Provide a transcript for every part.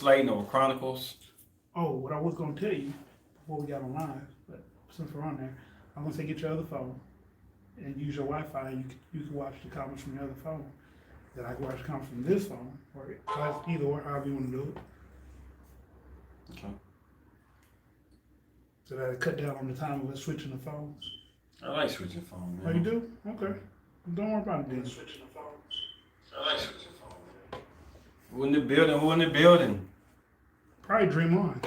Slating Chronicles. Oh, what I was going to tell you before we got on live, but since we're on there, I'm going to say get your other phone and use your Wi-Fi. And you can watch the comments from your other phone. Then I can watch the comments from this phone, or either or, however you want to do it. Okay. So that cut down on the time of us switching the phones. I like switching phones, Oh, man. you do? Okay. Don't worry about it then. Switching the phones. I like switching phones, man. Who in the building? Who in the building? Probably Dream On.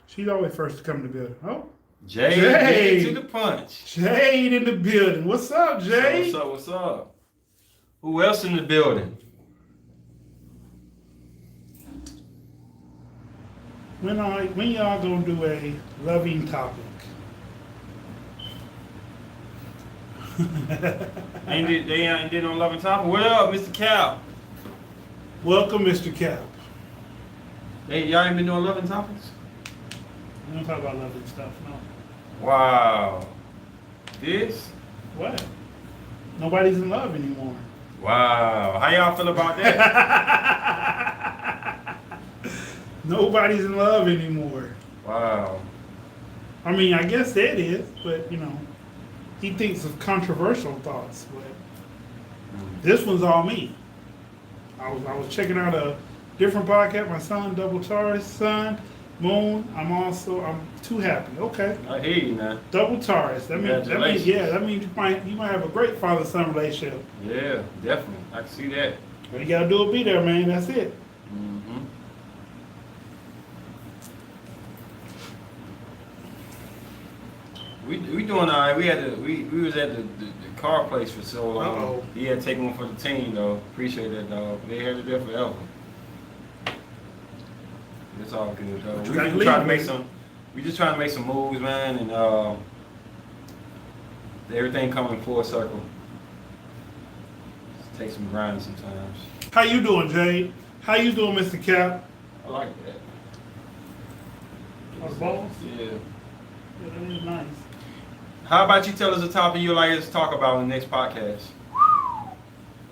She's always first to come to the building. Oh. Jay to the punch. Jade in the building. What's up, Jay? What's up? What's up? Who else in the building? When y'all gonna do a loving topic? They ain't did no loving topic. What up, Mr. Cap? Welcome, Mr. Cap. Y'all ain't been doing loving topics? We don't talk about loving stuff, no. Wow. This? What? Nobody's in love anymore. Wow. How y'all feel about that? Nobody's in love anymore. Wow. I mean, I guess that is, but he thinks of controversial thoughts. But this one's all me. I was checking out a different podcast. My son, Double Taurus, son, Moon. I'm too happy. Okay. I hear you, man. Double Taurus. That means you might have a great father-son relationship. Yeah, definitely. I can see that. All you gotta do is be there, man. That's it. Mm-hmm. We doing all right. We was at the car place for so long. Uh-oh. He had to take one for the team though. Appreciate that, dog. They had it there forever. It's all good though. We just trying to make some moves, man, and everything coming full circle. Just take some grinding sometimes. How you doing, Jay? How you doing, Mr. Cap? I like that. Oh, the balls? Yeah. Yeah, that is nice. How about you tell us a topic you'd like us to talk about in the next podcast?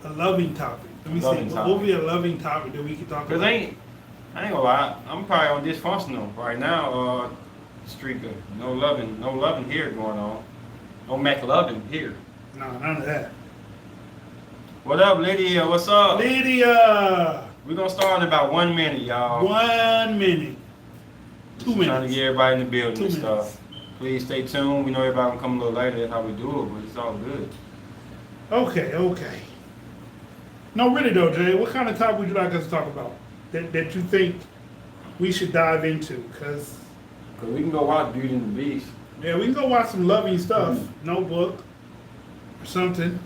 A loving topic. Let me see. What will be a loving topic that we can talk about? Because I ain't gonna lie, I'm probably on dysfunctional right now. Streak of no loving here going on. No Mac loving here. No, none of that. What up, Lydia? What's up? Lydia! We're gonna start in about 1 minute, y'all. 1 minute. 2 minutes. Trying to get everybody in the building 2 and minutes. stuff. Please stay tuned. We know everybody will come a little later. That's how we do it, but it's all good. Okay. No, really though, Jay, what kind of topic would you like us to talk about that you think we should dive into? Because we can go watch Beauty and the Beast. yeah, we can go watch some loving stuff. Notebook or something.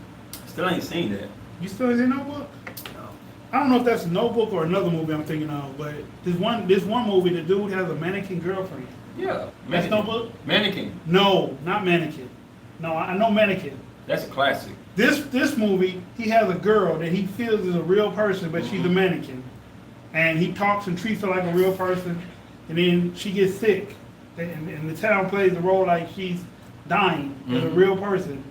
Still ain't seen that. You still ain't seen Notebook? No. I don't know if that's a Notebook or another movie I'm thinking of, but this one movie, the dude has a mannequin girlfriend. Yeah. That's Notebook? Mannequin. No, not Mannequin. No, I know Mannequin. That's a classic. This movie, he has a girl that he feels is a real person, but she's a mannequin. And he talks and treats her like a real person, and then she gets sick. And the town plays the role like she's dying as a real person.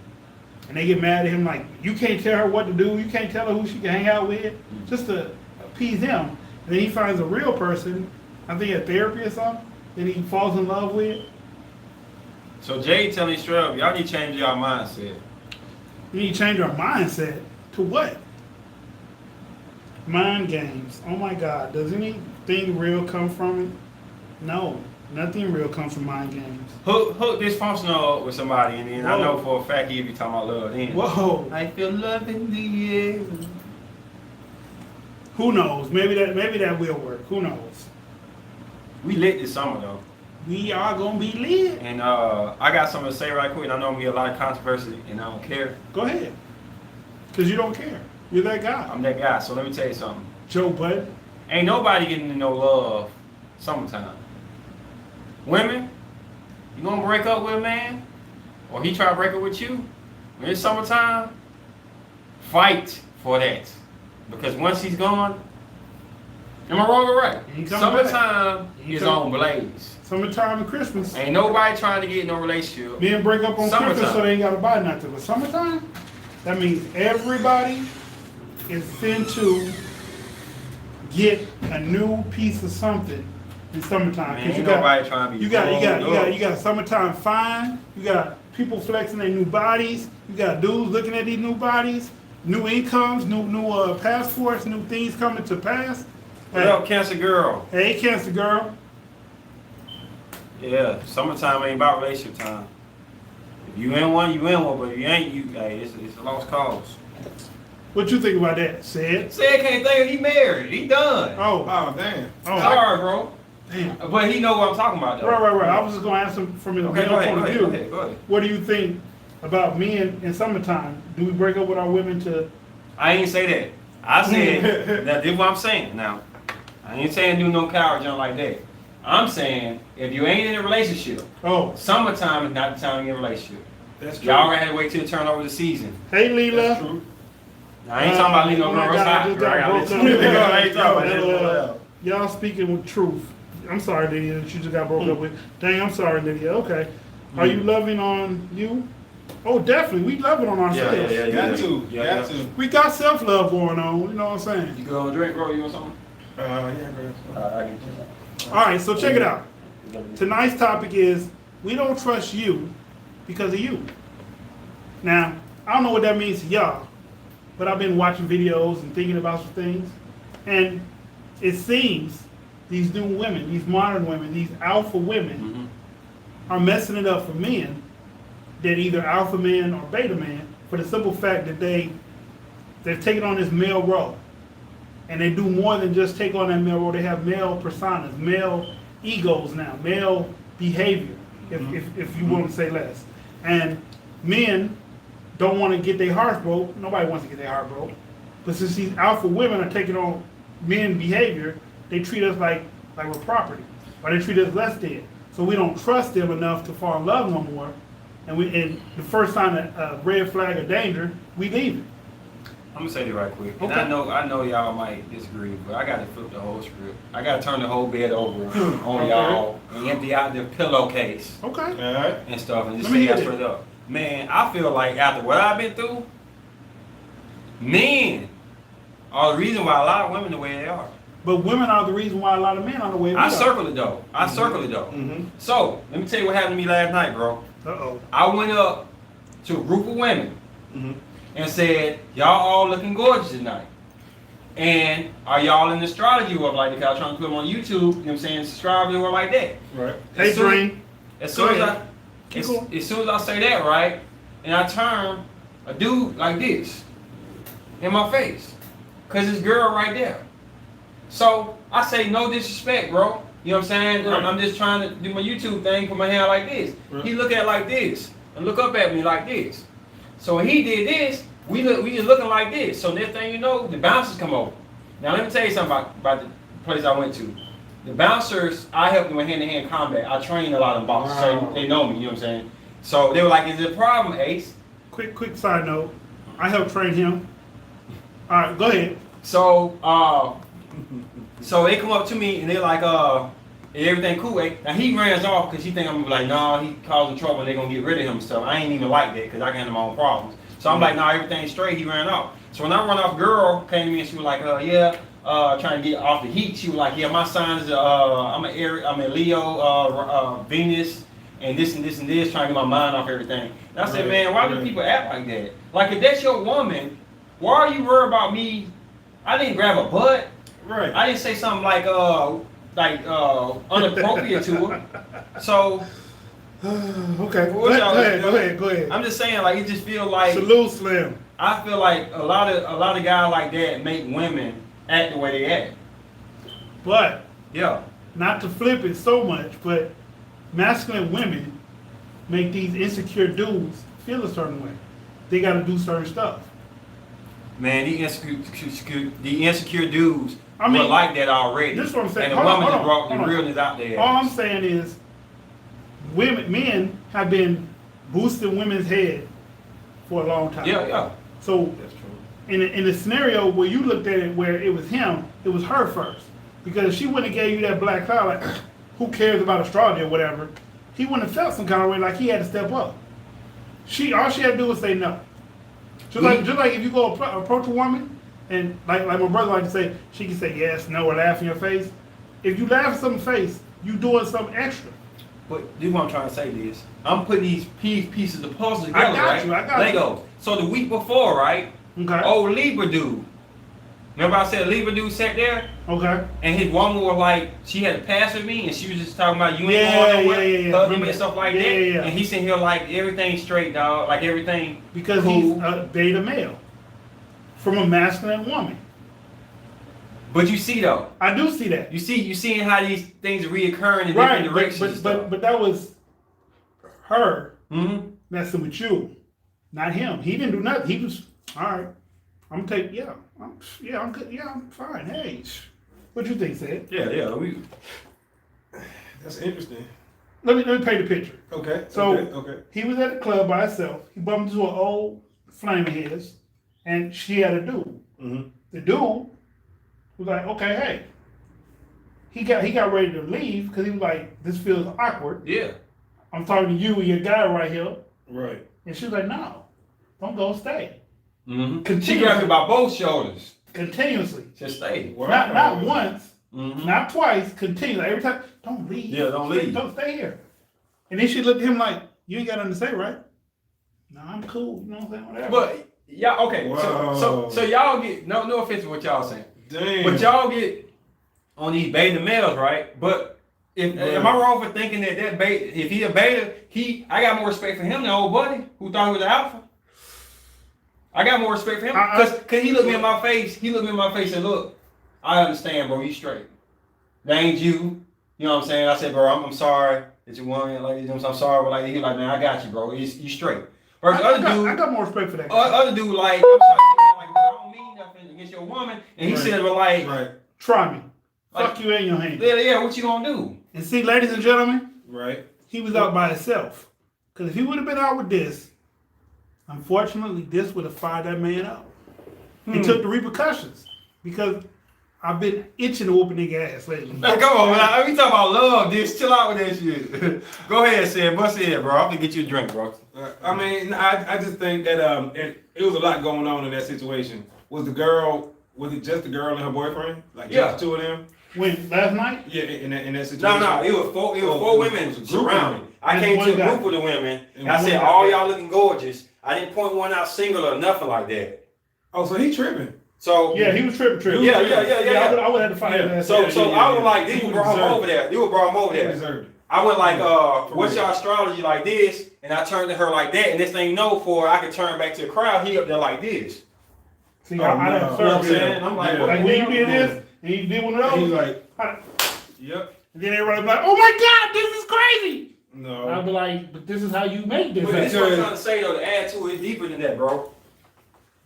And they get mad at him like, you can't tell her what to do, you can't tell her who she can hang out with, just to appease him. And then he finds a real person, I think at therapy or something, that he falls in love with. So Jay telling me straight up, y'all need to change y'all mindset. We need to change our mindset to what? Mind games. Oh my God. Does anything real come from it? No. Nothing real comes from mind games. Hook dysfunctional with somebody, and then I know for a fact he'll be talking about love then. Whoa. I feel love in the air. Who knows? Maybe that will work. Who knows? We lit this summer though. We are gonna be lit. And I got something to say right quick, and I know I'm gonna get a lot of controversy, and I don't care. Go ahead. Because you don't care. You're that guy. I'm that guy, so let me tell you something. Joe Budden. Ain't nobody getting no love summertime. Women, you gonna break up with a man, or he try to break up with you, when it's summertime, fight for that. Because once he's gone, am I wrong or right? Summertime is on blaze. Summertime and Christmas. Ain't nobody trying to get in no relationship. Men break up on Christmas so they ain't gotta buy nothing. But summertime, that means everybody is into get a new piece of something in summertime. Man, 'Cause ain't nobody trying to be you got summertime fine. You got people flexing their new bodies. You got dudes looking at these new bodies, new incomes, new passports, new things coming to pass. What up, Cancer Girl? Hey, Cancer Girl. Yeah, summertime ain't about relationship time. If you in one, you in one, but if you ain't, hey, it's a lost cause. What you think about that? Said. Said can't think he married. He done. Oh, Damn. oh, Sorry, bro. damn. But he know what I'm talking about, though. Right. I was just gonna ask him from his Okay, male go ahead, point go of ahead, view. go ahead, go ahead. What do you think about men in summertime? Do we break up with our women to? I ain't say that. I said, now this is what I'm saying now. I ain't saying do no coward jump like that. I'm saying, if you ain't in a relationship, Oh, summertime is not the time to get in a relationship. That's true. Y'all gonna have to wait till the turn over the season. hey That's Leela. true. Now, I ain't talking about Lino oh my Girl. It's God, I hot. just Girl, I got gotta broke listen. up. I ain't talking about that. Y'all speaking with truth. I'm sorry, Lydia, that you just got broke up with. Dang, I'm sorry, Lydia. Okay. Are you loving on you? Oh, definitely. We loving on ourselves. Yeah. Got to. Yeah. Got to. We got self-love going on. You know what I'm saying? You go on a drink, bro? You want something? Yeah, bro. I can do All right, so check it out. that. Tonight's topic is we don't trust you because of you. Now, I don't know what that means to y'all, but I've been watching videos and thinking about some things, and it seems these new women, these modern women, these alpha women are messing it up for men that either alpha man or beta man for the simple fact that they've taken on this male role. And they do more than just take on that male role. They have male personas, male egos now, male behavior, if you want to say less. And men don't want to get their hearts broke. Nobody wants to get their heart broke. But since these alpha women are taking on men behavior, they treat us like we're property. Or they treat us less than. So we don't trust them enough to fall in love no more. And the first sign of red flag of danger, we leave it. I'm gonna say it right quick. And Okay. I know y'all might disagree, but I gotta flip the whole script. I gotta turn the whole bed over on Okay. y'all and empty out the pillowcase Okay. All right. and stuff and just Let me say that hear straight up. Man, I feel like after what I've been through, men are the reason why a lot of women the way they are. But women are the reason why a lot of men are the way we I are. circle it though. Mm-hmm. So, let me tell you what happened to me last night, bro. Uh-oh. I went up to a group of women Mm-hmm. and said, y'all all looking gorgeous tonight. And are y'all in the astrology world like that? 'Cause I was trying to put them on YouTube, you know what I'm saying, subscribe to the world like that. Right. Hey, As soon- Dream. As soon Go as ahead. I Keep as, going. as soon as I say that, right, and I turn a dude like this in my face. Cause this girl right there. So I say no disrespect, bro. You know what I'm saying? Right. I'm just trying to do my YouTube thing, put my hand like this. Right. He look at it like this and look up at me like this. So when he did this, we just looking like this. So next thing you know, the bouncers come over. Now let me tell you something about the place I went to. The bouncers, I helped them with hand-to-hand combat. I trained a lot of them bouncers, Wow. so they know me, you know what I'm saying? So they were like, is it a problem, Ace? Quick side note. I helped train him. All right, go ahead. So, so they come up to me and they're like, everything cool, eh? Now he runs off because he think I'm like, nah, he causing trouble and they're gonna get rid of him and stuff. I ain't even like that because I can handle my own problems. So I'm like, nah, everything's straight. He ran off. So when I run off, girl came to me and she was like, trying to get off the heat. She was like, yeah, my sign is I'm a Leo, Venus, and this and this and this, trying to get my mind off everything. And I said, man, why do people act like that? Like if that's your woman, why are you worried about me? I didn't grab a butt. Right. I didn't say something like inappropriate to her. So Okay. What y'all- Go ahead. I'm just saying, like it just feel like Salute, Slim. I feel like a lot of guys like that make women act the way they act. But Yeah. not to flip it so much, but masculine women make these insecure dudes feel a certain way. They got to do certain stuff. Man, the insecure dudes I mean, were like that already. this is what I'm saying. And the Hold on, woman just hold brought on, the hold on. realness out there. All I'm saying is, men have been boosting women's head for a long time. Yeah. So That's true. in the scenario where you looked at it where it was him, it was her first. Because if she wouldn't have gave you that black cloud, like, who cares about astrology or whatever, he wouldn't have felt some kind of way like he had to step up. All she had to do was say no. Just like if you go approach a woman And like my brother like to say, she can say yes, no, or laugh in your face. If you laugh in someone's face, you doing something extra. But this is what I'm trying to say is, I'm putting these pieces of puzzle together, I got Lego. So the week before, right? Okay. Old Libra dude. Remember I said Libra dude sat there? Okay. And his woman was like, she had to pass with me, and she was just talking about you ain't Yeah, going nowhere, yeah. hugging me and stuff like that. Yeah. And he sitting here like everything straight, dog, like everything Because cool. he's a beta male from a masculine woman. But you see though, I do see that. you seeing how these things are reoccurring in Right, different directions. and stuff. but that was her Mm-hmm. messing with you, not him. He didn't do nothing. He was all right. I'm gonna take I'm good. Yeah, I'm fine. Hey, what you think, Sid? Yeah. That's interesting. Let me paint the picture. Okay. So okay. he was at the club by himself. He bumped into an old flame of his, and she had a dude. Mm-hmm. The dude was like, okay, hey. He got ready to leave because he was like, this feels awkward. Yeah. I'm talking to you and your guy right here. Right. And she was like, no, don't go, stay. Mm-hmm. She grabbed me by both shoulders. Continuously. Just stay. Wow. Not once, Mm-hmm. not twice, continuously. Every time, don't leave. Yeah, don't leave. Don't stay here. And then she looked at him like, you ain't got nothing to say, right? No, I'm cool. You know what I'm saying? Whatever. But y'all okay? Wow. So y'all get no offense to what y'all saying, Damn. but y'all get on these beta males, right? But if am I wrong for thinking that beta? If he a beta, I got more respect for him than old buddy who thought he was an alpha. I got more respect for him because he looked me in my face. He looked me in my face and look, I understand, bro. You straight. That ain't you. You know what I'm saying? I said, bro, I'm sorry that you want like you know, I'm sorry, but like he like, man, I got you, bro. You straight. Versus I got more respect for that guy. Other dude like, I'm sorry, like, I don't mean nothing against your woman, and he said, but like, Right. Try me. Like, Fuck you in your hand. yeah, what you gonna do? And see, ladies and gentlemen, Right. he was out by himself. Because if he would have been out with this, unfortunately, this would have fired that man up. He took the repercussions. Because I've been itching to whoop a nigga ass lately. Now, come on, man. We talking about love, this. Chill out with that shit. Go ahead, Sam. Bust it, bro. I'm gonna get you a drink, bro. I mean, I just think that it was a lot going on in that situation. Was it just the girl and her boyfriend? Like just the two of them? When? Last night? Yeah, in that situation. No, it was four women surrounding. I came to a group of the women, and I said, all y'all looking gorgeous. I didn't point one out single or nothing like that. Oh, so he tripping. So yeah, he was tripping. Yeah. I would have to find that. So I was like, you brought him over there. You brought him over there. Deserved it. I went like, what's your astrology like this? And I turned to her like that, and this thing you know, before I could turn back to the crowd, he up there like this. See, I done You know what I'm served saying? him. I'm like, Yeah. what Like the when you hell? did this, and you did one of those, He's like, I- yep. and then everybody be like, oh my God, this is crazy. No. I'll be like, but this is how you make this. But this is what I'm trying to say though, to add to it, deeper than that, bro.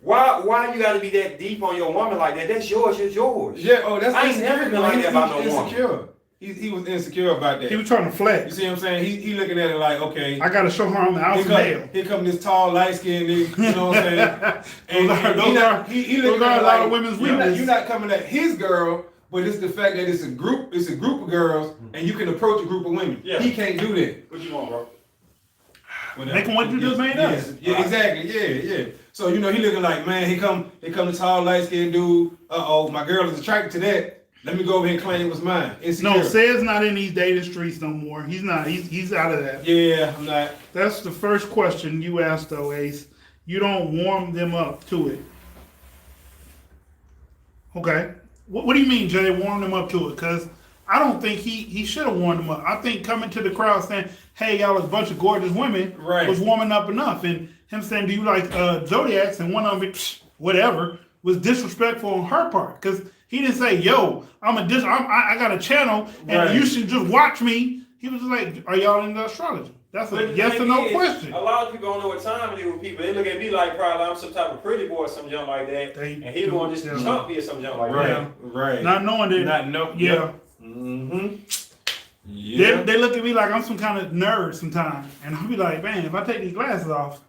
Why you gotta be that deep on your woman like that? That's yours, it's yours. Yeah, oh, that's I ain't never been like that about no woman. insecure. He was insecure about that. He was trying to You flex. see what I'm saying? He looking at it like, okay, I gotta show her I'm the alpha male. here come this tall, light skinned nigga, you know what I'm saying? He those looking are at a it lot like, of women's you're weakness. not coming at his girl, but it's the fact that it's a group of girls, and you can approach a group of women. Yeah. He can't do that. What you want, bro? Make him what you just made us. Yeah, exactly. Yeah. So he looking like, man, here come the tall, light skinned dude. My girl is attracted to that. Let me go over here and claim it was mine. Insecure. No, Say's not in these dating streets no more. He's not. He's out of that. Yeah, I'm not. That's the first question you asked though, Ace. You don't warm them up to it. Okay. What do you mean, Jay? Warm them up to it? Because I don't think he should have warmed them up. I think coming to the crowd saying, "Hey, y'all, is a bunch of gorgeous women," Right. was warming up enough. And him saying, "Do you like zodiacs?" and one of them, whatever, was disrespectful on her part because he didn't say, "Yo, I got a channel and Right. you should just watch me." He was just like, "Are y'all into astrology?" That's a yes or no question. A lot of people don't know what time it is with people. They look at me like probably I'm some type of pretty boy or some junk like that. And he the one just to chump me or some junk like that. Right. Not knowing that. Not know. Yeah. Mm-hmm. Yeah. They look at me like I'm some kind of nerd sometimes. And I'll be like, man, if I take these glasses off,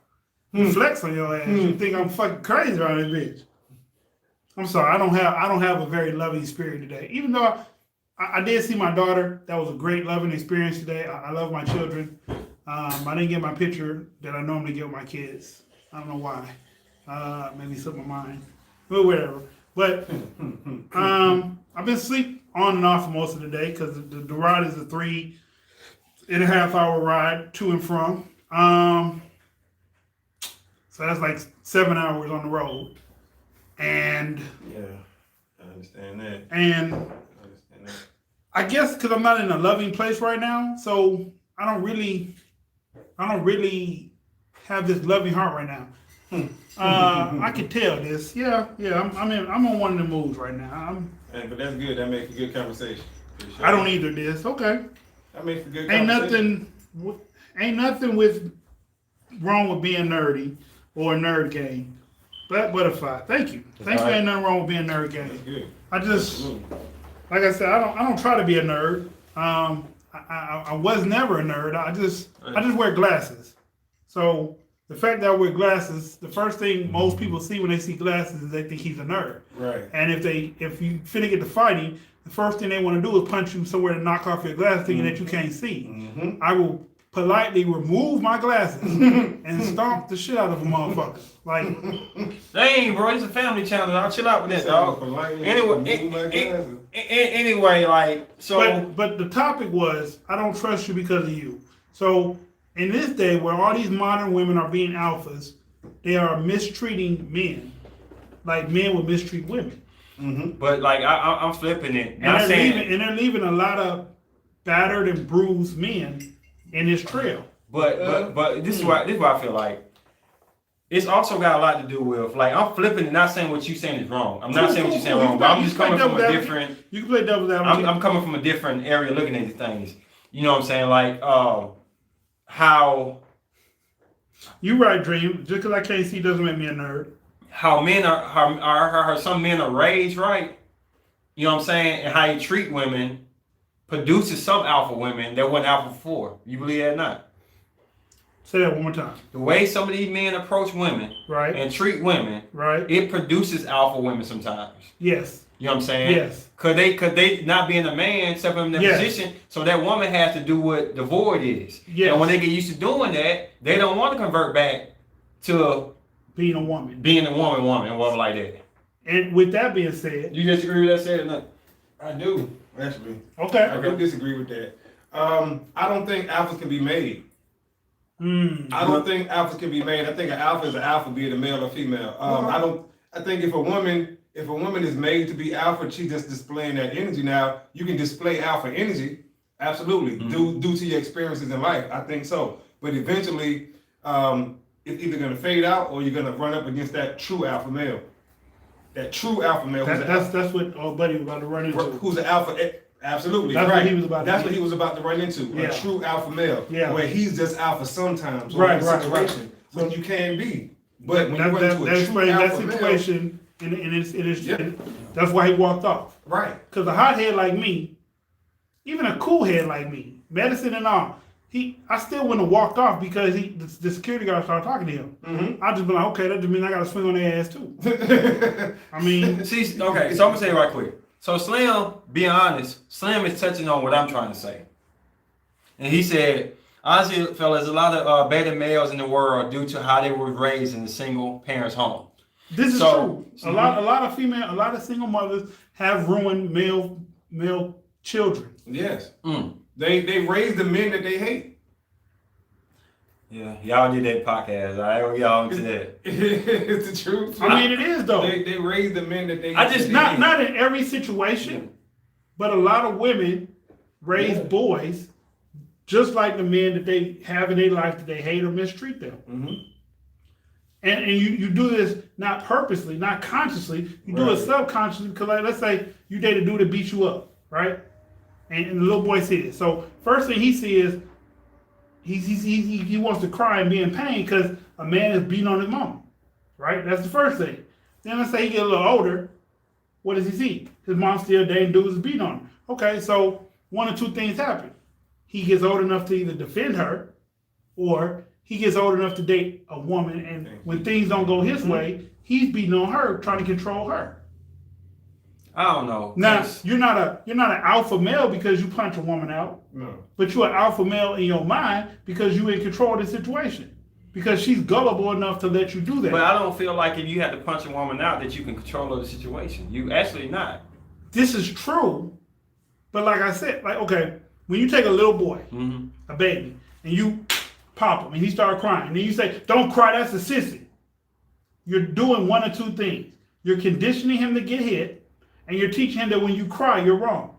you flex on your ass. You think I'm fucking crazy around this bitch. I'm sorry, I don't have a very loving spirit today. Even though I did see my daughter. That was a great loving experience today. I love my children. I didn't get my picture that I normally get with my kids. I don't know why. Maybe something of mine. But whatever. But I've been asleep on and off for most of the day because the ride is a 3.5 hour ride to and from. So that's like 7 hours on the road. And Yeah, I understand that. and I guess because I'm not in a loving place right now, so I don't really have this loving heart right now. I can tell this. Yeah. I'm on one of the moves right now. But that's good. That makes a good conversation. Sure. I don't either this. Okay. That makes a good Ain't conversation. nothing wrong with being nerdy or a nerd game. But butterfly, thank you. Thank you. Ain't nothing wrong with being a nerd That's game. good. I just, like I said, I don't try to be a nerd. I was never a nerd. I just wear glasses. So the fact that I wear glasses, the first thing most people see when they see glasses is they think he's a nerd. Right. And if you finna get to fighting, the first thing they want to do is punch you somewhere to knock off your glasses, thinking that you can't see. Mm-hmm. I will politely remove my glasses and stomp the shit out of a motherfucker. Like, Dang, bro, it's a family channel. I'll chill out with that, dog. Anyway, like, so. but the topic was, I don't trust you because of you. So in this day where all these modern women are being alphas, they are mistreating men, like men would mistreat women. Mm-hmm. But like, I'm flipping it. And they're leaving a lot of battered and bruised men in this trail. But this is why I feel like it's also got a lot to do with, like, I'm flipping it, not saying what you're saying is wrong. I'm not saying what you're saying wrong, but I'm just coming from a different. You can play devil's advocate. I'm coming from a different area looking at these things. You know what I'm saying? Like, how. You right, Dream. Just because I can't see doesn't make me a nerd. How men are some men are raised right. You know what I'm saying? And how you treat women produces some alpha women that weren't alpha before. You believe that or not? Say that one more time. The way some of these men approach women Right. and treat women, Right. it produces alpha women sometimes. Yes. You know what I'm saying? Yes. Could they not being a man, step in that Yes. position, so that woman has to do what the void is. Yes. And when they get used to doing that, they don't want to convert back to Being a woman. being a woman, and whatever like that. And with that being said, You disagree with that said or not? I do, actually. okay. I do disagree with that. I don't think alphas can be made. I don't think alphas can be made. I think an alpha is an alpha, be it a male or female. I think if a woman is made to be alpha, she's just displaying that energy. Now, you can display alpha energy, absolutely, due to your experiences in life. I think so. But eventually, it's either going to fade out or you're going to run up against that true alpha male. That true alpha male. That's what old buddy was about to run into. Who's an alpha? Absolutely. That's right. what he was about to That's do. what he was about to run into. Yeah. A true alpha male. Yeah. Where he's just alpha sometimes. Right, in a situation. right. When you can be. But when you run into a that true explains that alpha situation, and Yeah. that's why he walked off. male. Right. Because a hothead like me, even a cool head like me, medicine and all, I still wouldn't have walked off because the security guard started talking to him. Mm-hmm. I'd just be like, okay, that just means I got to swing on their ass too. I mean, See, okay, so I'm gonna say it right quick. So Slim, being honest, Slim is touching on what I'm trying to say. And he said, honestly, fellas, a lot of beta males in the world due to how they were raised in a single parent's home. this is true. A lot of single mothers have ruined male children. Yes. Mm. They raise the men that they hate. Yeah, y'all did that podcast. I owe y'all into that. It's the truth. I mean, it is though. They raise the men that they I just- hate. Not in every situation, but a lot of women raise boys just like the men that they have in their life that they hate or mistreat them. Mm-hmm. And you do this not purposely, not consciously. You do it subconsciously because, like, let's say you date a dude that beats you up, right? And the little boy sees it. So first thing he sees is he wants to cry and be in pain because a man is beating on his mama, right? That's the first thing. Then let's say he get a little older. What does he see? His mom still dating dudes is beating on him. Okay, so one or two things happen. He gets old enough to either defend her, or he gets old enough to date a woman, and when things don't go his way, he's beating on her, trying to control her. I don't know. Now you're not an alpha male because you punch a woman out, No. but you're an alpha male in your mind because you're in control of the situation. because she's gullible enough to let you do that. But I don't feel like if you had to punch a woman out that you can control the situation. You actually not. This is true, but like I said, like, okay, when you take a little boy, a baby, and you pop him and he started crying, and then you say, don't cry, that's a sissy. You're doing one or two things. You're conditioning him to get hit, and you're teaching him that when you cry, you're wrong.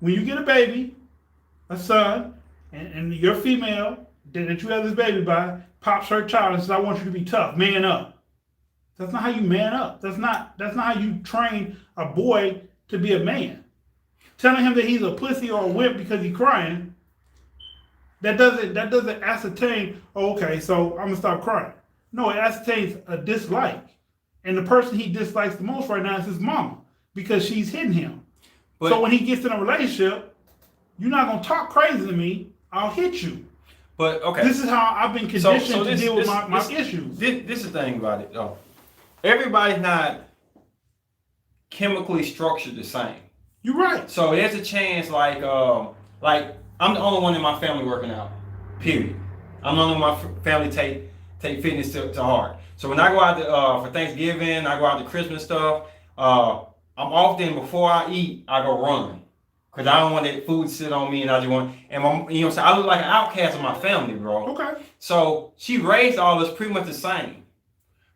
When you get a baby, a son, and your female that you have this baby by pops her child and says, I want you to be tough, man up. That's not how you man up. That's not how you train a boy to be a man. Telling him that he's a pussy or a wimp because he's crying, that doesn't ascertain, oh, okay, so I'm gonna stop crying. No, it ascertains a dislike. And the person he dislikes the most right now is his mama, because she's hitting him. But, so when he gets in a relationship, you're not gonna talk crazy to me, I'll hit you. But okay. This is how I've been conditioned to deal with my issues. This is the thing about it, though. Everybody's not chemically structured the same. You're right. So there's a chance, like I'm the only one in my family working out. Period. I'm the only one in my family take fitness to heart. So when I go out for Thanksgiving, I go out to Christmas stuff. I'm often before I eat, I go run. Cause I don't want that food to sit on me, and I just want, and you know what I'm saying? I look like an outcast of my family, bro. Okay. So she raised all us pretty much the same.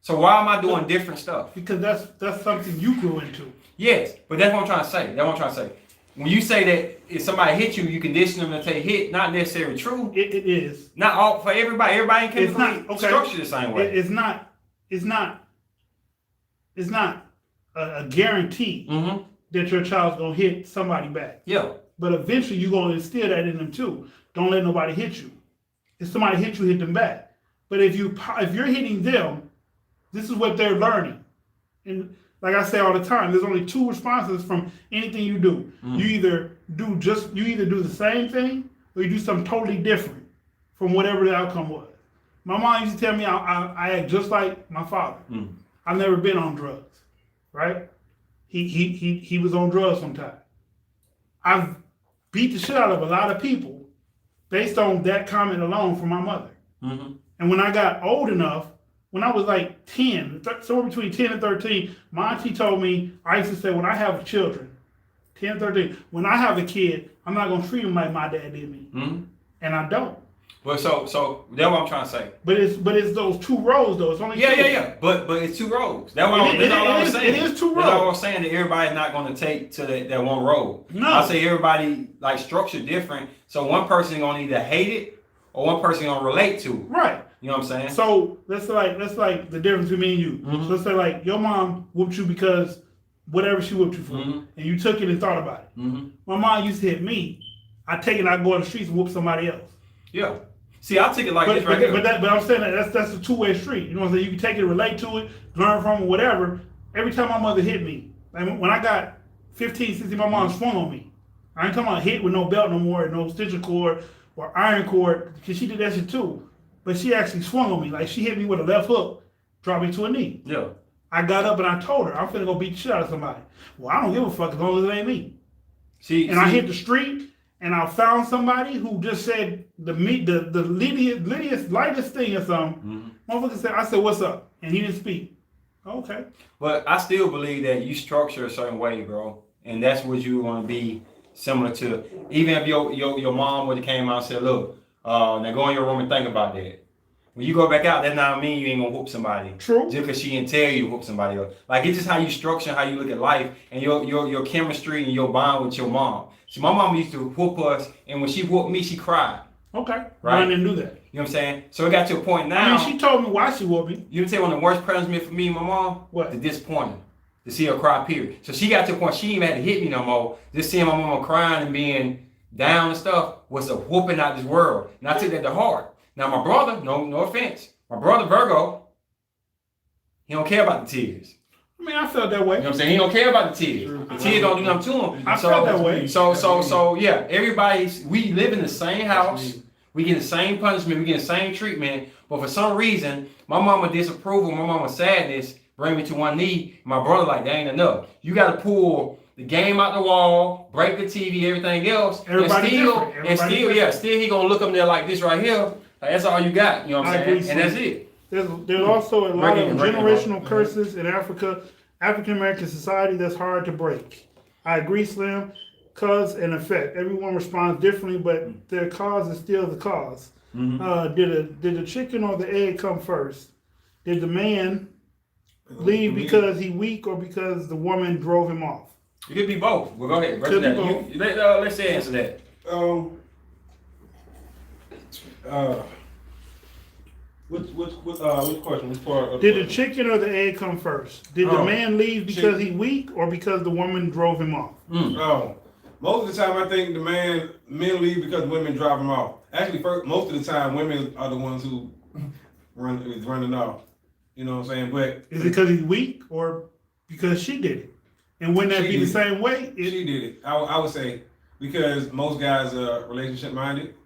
So why am I doing different stuff? Because that's something you grew into. Yes, but that's what I'm trying to say. When you say that if somebody hit you, you condition them to take hit, not necessarily true. It is. Not all for everybody. Everybody can structure the same way. It's not a guarantee that your child's gonna hit somebody back. Yeah. But eventually you're gonna instill that in them too. Don't let nobody hit you. If somebody hit you, hit them back. But if you're hitting them, this is what they're learning. And like I say all the time, there's only two responses from anything you do. You either do the same thing, or you do something totally different from whatever the outcome was. My mom used to tell me I act just like my father. I've never been on drugs, right? He was on drugs sometime. I've beat the shit out of a lot of people based on that comment alone from my mother. And when I got old enough, when I was like 10, somewhere between 10 and 13, my auntie told me, I used to say, when I have children, 10, 13, when I have a kid, I'm not going to treat him like my dad did me. And I don't. But so that's what I'm trying to say. But it's those two roles though. It's only two. Yeah. But it's two roles. That's all I was saying. It is two roles. That's all I was saying, that everybody's not going to take to that one role. No. I say everybody like structured different. So one person going to either hate it or one person going to relate to it. Right. You know what I'm saying? So that's like the difference between me and you. So let's say like your mom whooped you because whatever she whooped you for, and you took it and thought about it. My mom used to hit me. I take it and I go on the streets and whoop somebody else. Yeah. See, I take it like this right here. But I'm saying that's a two-way street. You know what I'm saying? You can take it, relate to it, learn from it, whatever. Every time my mother hit me, like when I got 15, 16, my mom swung on me. I ain't talking about hit with no belt no more, no stitcher cord or iron cord, because she did that shit too. But she actually swung on me. Like she hit me with a left hook, dropped me to a knee. Yeah. I got up and I told her, I'm finna go beat the shit out of somebody. Well, I don't give a fuck as long as it ain't me. I hit the street and I found somebody who just said the lightest thing or something. Motherfucker said, I said, what's up? And he didn't speak. Okay. But I still believe that you structure a certain way, bro. And that's what you want to be similar to. Even if your mom would have came out and said, look, now go in your room and think about that. When you go back out, that not mean you ain't gonna whoop somebody. True. Just because she didn't tell you to whoop somebody else. Like it's just how you structure, how you look at life, and your chemistry and your bond with your mom. See, my mom used to whoop us, and when she whooped me, she cried. Okay. Right. I didn't do that. You know what I'm saying? So it got to a point now. I mean, she told me why she whooped me. You know what I'm saying? One of the worst punishment for me and my mom? What? The disappointing. To see her cry, period. So she got to a point she even had to hit me no more. Just seeing my mama crying and being down and stuff was a whooping out this world. And I took that to heart. Now my brother, no offense, my brother Virgo, he don't care about the tears. I mean, I felt that way. You know what I'm saying? He don't care about the tears. The tears don't do nothing to him. I felt that way. So yeah, we live in the same house. We get the same punishment. We get the same treatment. But for some reason, my mama disapproval, my mama sadness bring me to one knee. My brother like, that ain't enough. You got to pull the game out the wall, break the TV, everything else, Everybody still he gonna look up there like this right here. Like, that's all you got. You know what I'm saying? agree, And that's it. There's also a lot of Breaking generational curses in African American society that's hard to break. I agree, Slim. Cause and effect. Everyone responds differently, but their cause is still the cause. Did the chicken or the egg come first? Did the man leave because he weak or because the woman drove him off? It could be both. Well, go ahead. Could be both. Let's say answer that. Which question? Which part? Did the chicken or the egg come first? Did the man leave because he weak or because the woman drove him off? Most of the time, I think men leave because women drive them off. Actually, most of the time, women are the ones who running off. You know what I'm saying? But is it because he's weak or because she did it? And wouldn't that be the same way? She did it. I would say because most guys are relationship minded,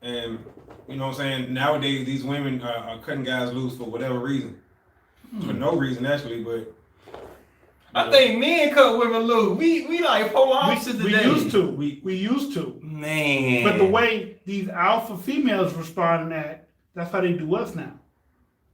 and you know what I'm saying. Nowadays, these women are cutting guys loose for whatever reason, for no reason actually, but. I think men cut women loose. We like polar opposites today. We used to. Man. But the way these alpha females respond to that's how they do us now.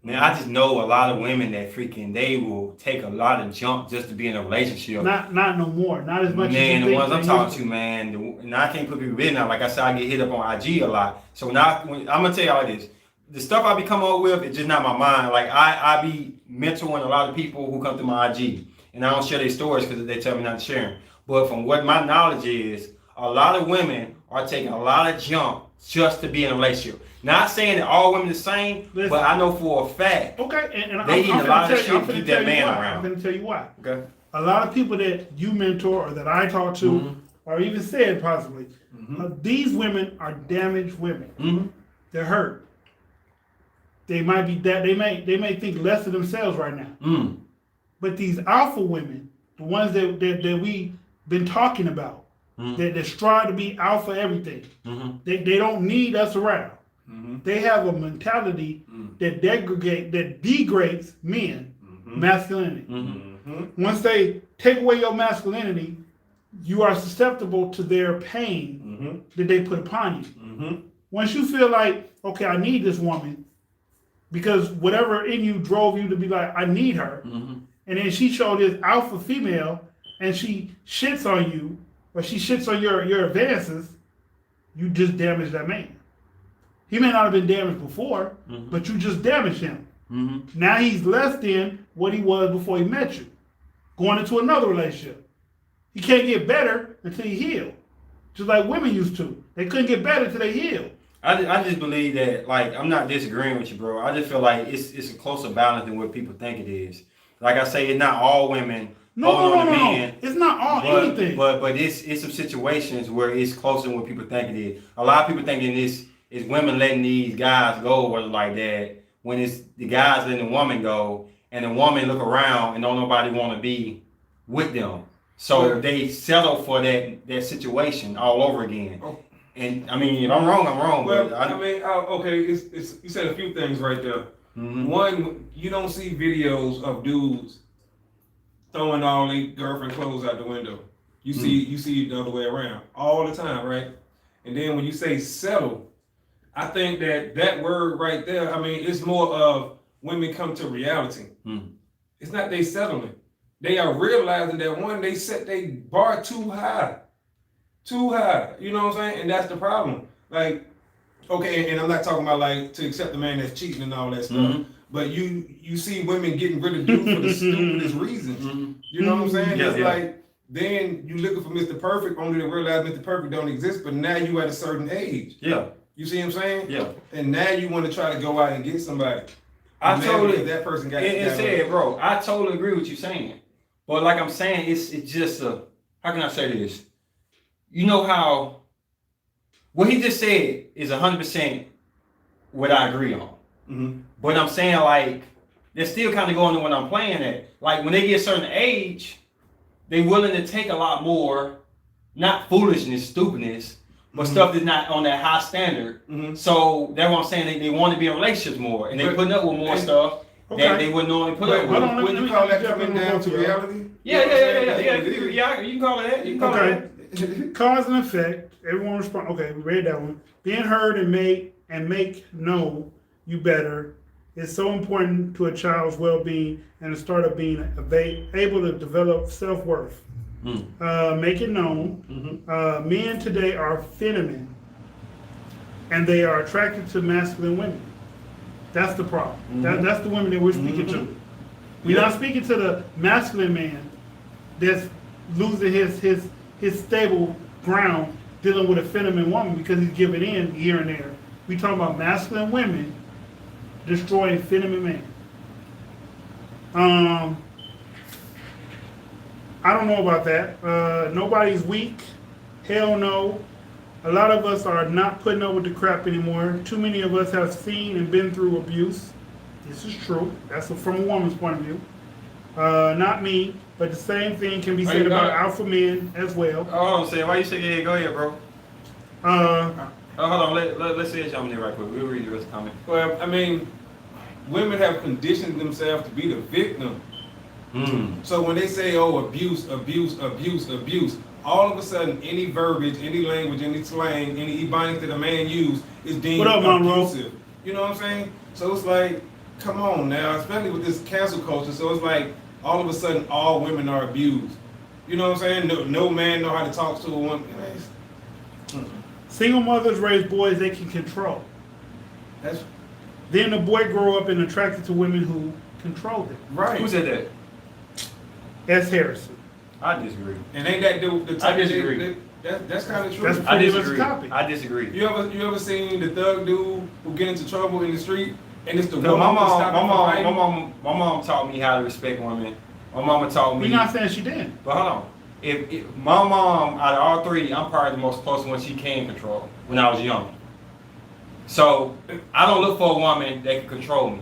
Man, I just know a lot of women that they will take a lot of jump just to be in a relationship. Not no more. Not as much man, as the ones I'm talking to, man, and I can't put people in now. Like I said, I get hit up on IG a lot. So now, I'm going to tell y'all this. The stuff I be coming up with is just not my mind. Like, I be mentoring a lot of people who come through my IG. And I don't share their stories because they tell me not to share them. But from what my knowledge is, a lot of women are taking a lot of jump just to be in a relationship. Not saying that all women are the same, but I know for a fact. Okay, and they need a lot of shit to keep that man around. I'm going to tell you why. Okay. A lot of people that you mentor or that I talk to, or even said possibly, these women are damaged women. They're hurt. They might be that they may think less of themselves right now. But these alpha women, the ones that we've been talking about, that strive to be alpha everything, they don't need us around. They have a mentality that degrades men, masculinity. Once they take away your masculinity, you are susceptible to their pain that they put upon you. Once you feel like, okay, I need this woman, because whatever in you drove you to be like, I need her, and then she showed this alpha female, and she shits on you, or she shits on your advances, you just damaged that man. He may not have been damaged before, but you just damaged him. Now he's less than what he was before he met you. Going into another relationship. He can't get better until he heals. Just like women used to. They couldn't get better until they healed. I just believe that, like, I'm not disagreeing with you, bro. I just feel like it's a closer balance than what people think it is. Like I say, it's not all women. No. It's not all anything. But it's some situations where it's closer than what people think it is. A lot of people thinking this is women letting these guys go or like that, when it's the guys letting the woman go, and the woman look around and don't nobody want to be with them. So they settle for that situation all over again. And I mean, if I'm wrong, I'm wrong. Well, but okay, it's you said a few things right there. One, you don't see videos of dudes throwing all their girlfriend clothes out the window. You see it the other way around all the time, right? And then when you say settle, I think that word right there, I mean, it's more of women come to reality. It's not they settling. They are realizing that one, they set their bar too high. Too high. You know what I'm saying? And that's the problem. Like, okay, and I'm not talking about like to accept the man that's cheating and all that stuff. But you see women getting rid of dudes for the stupidest reasons. You know what I'm saying? It's like, then you looking for Mr. Perfect, only to realize Mr. Perfect don't exist, but now you at a certain age. Yeah. You see what I'm saying? Yeah. And now you want to try to go out and get somebody. I totally, that person got and said, bro, I totally agree with you saying. But like I'm saying, it's just how can I say this? You know how what he just said is 100% what I agree on. But I'm saying, like, they're still kind of going to what I'm playing at. Like, when they get a certain age, they're willing to take a lot more, not foolishness, stupidness, but stuff that's not on that high standard. So that's what I'm saying. They want to be in relationships more, and they're putting up with more stuff. that they wouldn't normally put up hold with. on, Would you call that coming down to reality? Yeah, you can call it that. You can call it that. Cause and effect. Everyone respond. Okay, we read that one. Being heard and make know you better is so important to a child's well-being and the start of being able to develop self-worth. Make it known. Men today are feminine, and they are attracted to masculine women. That's the problem. That's the women that we're speaking to. We're not speaking to the masculine man that's losing his stable ground dealing with a feminine woman because he's giving in here and there. We talking about masculine women destroying feminine men. I don't know about that. Nobody's weak. Hell no. A lot of us are not putting up with the crap anymore. Too many of us have seen and been through abuse. This is true. That's from a woman's point of view. Not me, but the same thing can be said about alpha men as well. Hold on, Sam. Why you say yeah? Go ahead, bro. Hold on. Let's see it jump in there right quick. We'll read the rest of the comment. Well, I mean, women have conditioned themselves to be the victim. So when they say, oh, abuse, all of a sudden, any verbiage, any language, any slang, any ebonics that a man use is deemed abusive. You know what I'm saying? So it's like, come on now, especially with this cancel culture. So it's like, all of a sudden, all women are abused. You know what I'm saying? No man know how to talk to a woman. Single mothers raise boys they can control. Then the boy grow up and attracted to women who control them. Right. Who said that? S. Harrison. I disagree. And ain't that the I disagree. That's kind of true. That's I pretty much disagree. the topic. I disagree. You ever seen the thug dude who get into trouble in the street and it's the No, woman who stop him from fighting? my mom taught me how to respect women. My mama taught me. We're not saying she didn't. But hold on. If my mom, out of all three, I'm probably the most close one she can control when I was young. So I don't look for a woman that can control me.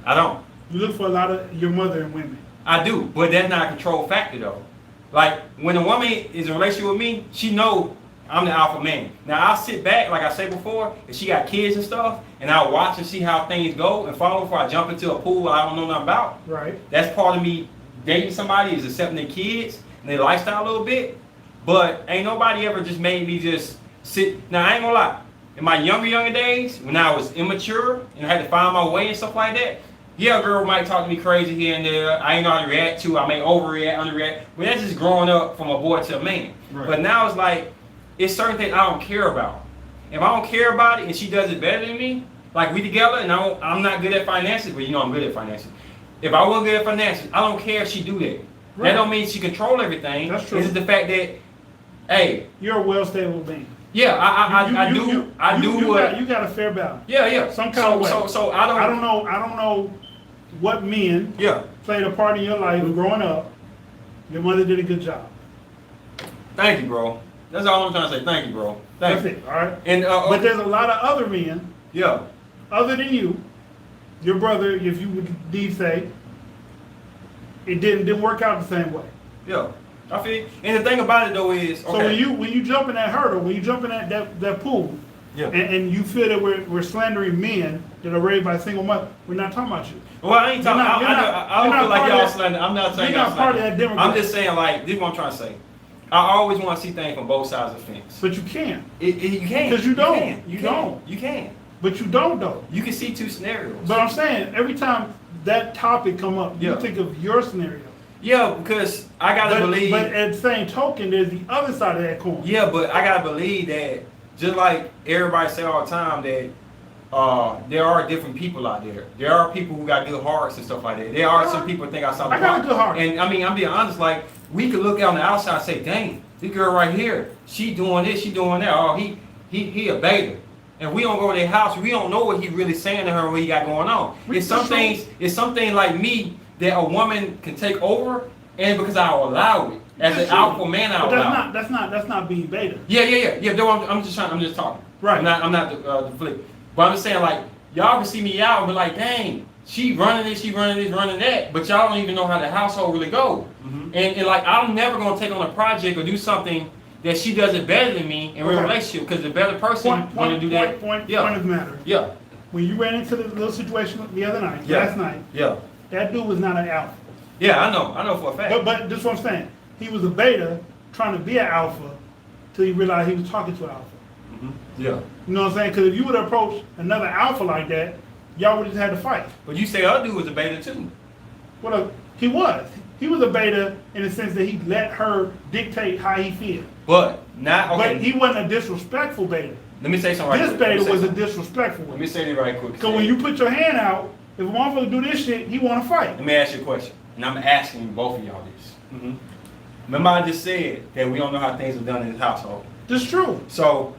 I don't. You look for a lot of your mother and women. I do, but that's not a control factor though. Like when a woman is in a relationship with me, she know I'm the alpha man. Now I'll sit back, like I said before, if she got kids and stuff, and I'll watch and see how things go and follow before I jump into a pool I don't know nothing about. Right. That's part of me dating somebody is accepting their kids and their lifestyle a little bit. But ain't nobody ever just made me just sit. Now I ain't gonna lie. In my younger days, when I was immature and I had to find my way and stuff like that, yeah, a girl might talk to me crazy here and there. I ain't know how to react to. I may overreact, underreact. But that's just growing up from a boy to a man. Right. But now it's like, it's certain things I don't care about. If I don't care about it and she does it better than me, like we together and I'm not good at finances, but you know I'm good at finances. If I wasn't good at finances, I don't care if she do that. Right. That don't mean she control everything. That's true. It's just the fact that, hey. You're a well-stable being. Yeah, I do. You got a fair balance. Yeah. Some kind of way. So I don't know what men Yeah. played a part in your life growing up. Your mother did a good job. Thank you, bro. That's all I'm trying to say. Thank you, bro. Thank you. That's it, all right? And But there's a lot of other men, yeah. other than you, your brother, if you would indeed say, it didn't work out the same way. Yeah. I feel you. And the thing about it though is, okay. So when you jump in that hurdle, when you jump in that pool, Yeah. and you feel that we're slandering men that are raised by a single mother, we're not talking about you. Well, I ain't talking. I don't feel like y'all slander. I'm not saying you're y'all not part of slander. that demographic. I'm just saying like this is what I'm trying to say. I always want to see things from both sides of the fence. But you can't. You can't. 'Cause you don't. You You can't. don't. You can't. But you don't though. You can see two scenarios. But I'm saying every time that topic come up, you Yeah. think of your scenario. Yeah, because I gotta believe. But at the same token, there's the other side of that coin. Yeah, but I gotta believe that just like everybody say all the time that there are different people out there. There are people who got good hearts and stuff like that. There are some people who think outside the box. I got a good heart. And I mean, I'm being honest. Like we could look out on the outside and say, "Dang, this girl right here, she doing this, she doing that. Oh, he a beta." And we don't go to their house. We don't know what he really saying to her, what he got going on. It's some things like me that a woman can take over, and because I'll allow it as an alpha man, I'll allow it. That's not being beta. Yeah. I'm just talking. Right. I'm not the flip. But I'm just saying, like, y'all can see me out and be like, dang, she running this, running that. But y'all don't even know how the household really go. Mm-hmm. And like, I'm never gonna take on a project or do something that she does it better than me in real relationship because the better person want to do that. Point of the matter. Yeah. when you ran into the little situation the other night, last night, Yeah. that dude was not an alpha. Yeah, I know for a fact. But this is what I'm saying. He was a beta trying to be an alpha till he realized he was talking to an alpha. Yeah. You know what I'm saying? Because if you would approach another alpha like that, y'all would have just had to fight. But you say other dude was a beta too. Well, he was. He was a beta in the sense that he let her dictate how he feels. But not okay. But he wasn't a disrespectful beta. Let me say something right This quick. Let me beta say was a something. disrespectful Let one. me say it right quick. Because when you put your hand out, if a motherfucker do this shit, he want to fight. Let me ask you a question. And I'm asking both of y'all this. Mm-hmm. Remember I just said that we don't know how things are done in his household. This is true. So,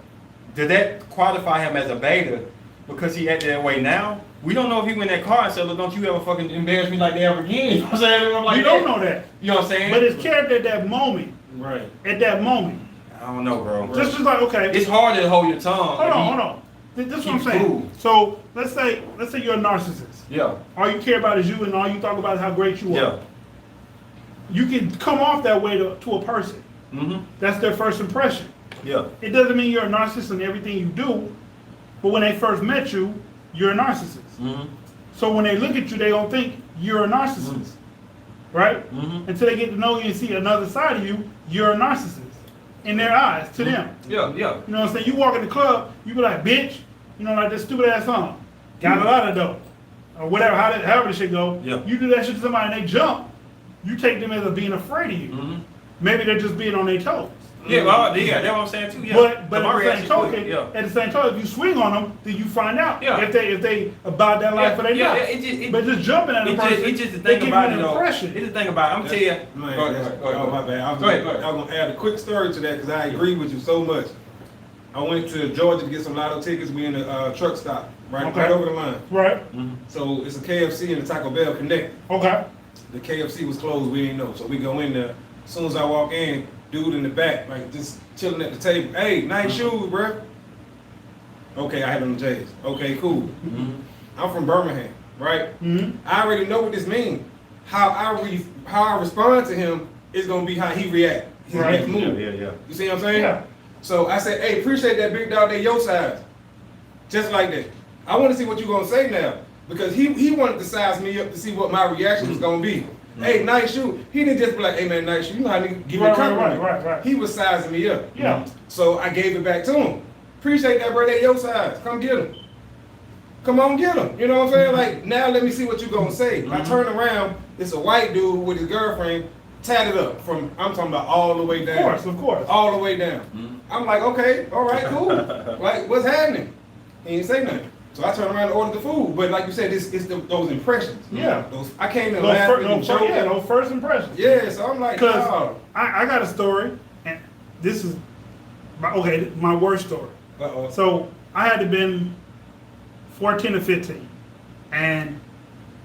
did that qualify him as a beta because he acted that way now? We don't know if he went in that car and said, look, don't you ever fucking embarrass me like that ever again. You know what I'm saying? I'm like, You don't know that. You know what I'm saying? But his character at that moment, Right. at that moment, I don't know, bro. just like, okay. It's hard to hold your tongue. Hold on. This is what I'm Keep saying. cool. So let's say you're a narcissist. Yeah. All you care about is you, and all you talk about is how great you are. Yeah. You can come off that way to a person. Mm-hmm. That's their first impression. Yeah. It doesn't mean you're a narcissist in everything you do, but when they first met you, you're a narcissist. Mm-hmm. So when they look at you, they don't think you're a narcissist, right? Mm-hmm. Until they get to know you and see another side of you, you're a narcissist in their eyes, to them. Yeah. Yeah. You know what I'm saying? You walk in the club, you be like, bitch, you know, like this stupid ass song. Got a lot of dough. Or whatever, however the shit go. Yeah. You do that shit to somebody and they jump, you take them as a being afraid of you. Mm-hmm. Maybe they're just being on their toes. Yeah, well, yeah, that's what I'm saying too. Yeah. But at the same token, if you swing on them, then you find out if they about that life or they not. But just jumping at a person, it's just the they thing give about you it an though. impression. It's the thing about it. I'm telling you. Man, Go ahead. oh, my bad. I was Go ahead. going to add a quick story to that because I agree with you so much. I went to Georgia to get some lotto tickets. We in the truck stop, right over the line. Right. So it's a KFC and a Taco Bell connect. Okay. The KFC was closed. We didn't know. So we go in there. As soon as I walk in, dude in the back, like just chilling at the table. Hey, nice shoes, bruh. Okay, I had on the J's. Okay, cool. I'm from Birmingham, right? I already know what this means. How I respond to him is gonna be how he react. His next move. Yeah. You see what I'm saying? Yeah. So I said, hey, appreciate that big dog. They your size. Just like that. I want to see what you're gonna say now because he wanted to size me up to see what my reaction was gonna be. Hey, nice shoe. He didn't just be like, hey man, nice shoe. You know how to give me a compliment. Right. He was sizing me up. Yeah. So I gave it back to him. Appreciate that, bro. They your size. Come get him. Come on, get him. You know what I'm saying? Like, now let me see what you gonna say. I turn around, it's a white dude with his girlfriend, tatted up from, I'm talking about all the way down. Of course. All the way down. I'm like, okay, all right, cool. Like, what's happening? He didn't say nothing. So I turned around and ordered the food. But like you said, it's those impressions. Yeah. I came in laughing and joking. Those first impressions. Yeah, so I'm like, Because no. I got a story, and this is my worst story. Uh-oh. So I had to been 14 or 15, and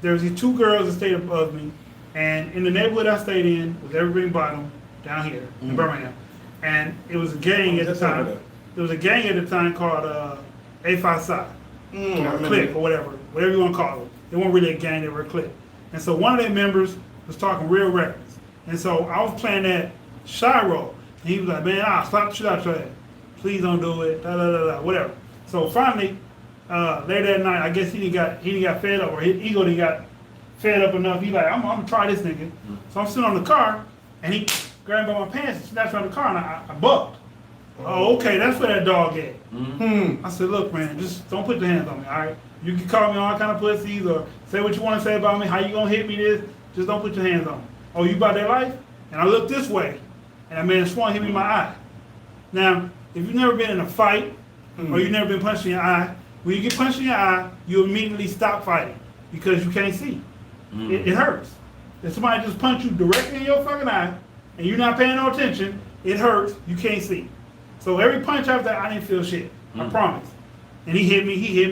there was these two girls that stayed above me, and in the neighborhood I stayed in was Evergreen Bottom down here in Birmingham, and it was a gang at the time. There was a gang at the time called A5 Side. Or clique or whatever you want to call it. They weren't really a gang, they were a clique. And so one of their members was talking real reckless. And so I was playing that shy role. And he was like, man, I'll slap the shit out your ass. Please don't do it, whatever. So finally, later that night, I guess he didn't got fed up, or his ego didn't got fed up enough. He like, I'm gonna try this nigga. So I'm sitting on the car, and he grabbed me by my pants and snatched me on the car, and I bucked. Oh, okay, that's where that dog at. I said, look, man, just don't put your hands on me, all right? You can call me all kind of pussies or say what you want to say about me, how you gonna hit me this, just don't put your hands on me. Oh, you about that life? And I looked this way, and that man swung, hit me in my eye. Now, if you've never been in a fight, or you've never been punched in your eye, when you get punched in your eye, you immediately stop fighting because you can't see. It hurts. If somebody just punch you directly in your fucking eye, and you're not paying no attention, it hurts, you can't see. So every punch after that, I didn't feel shit. I promise. And he hit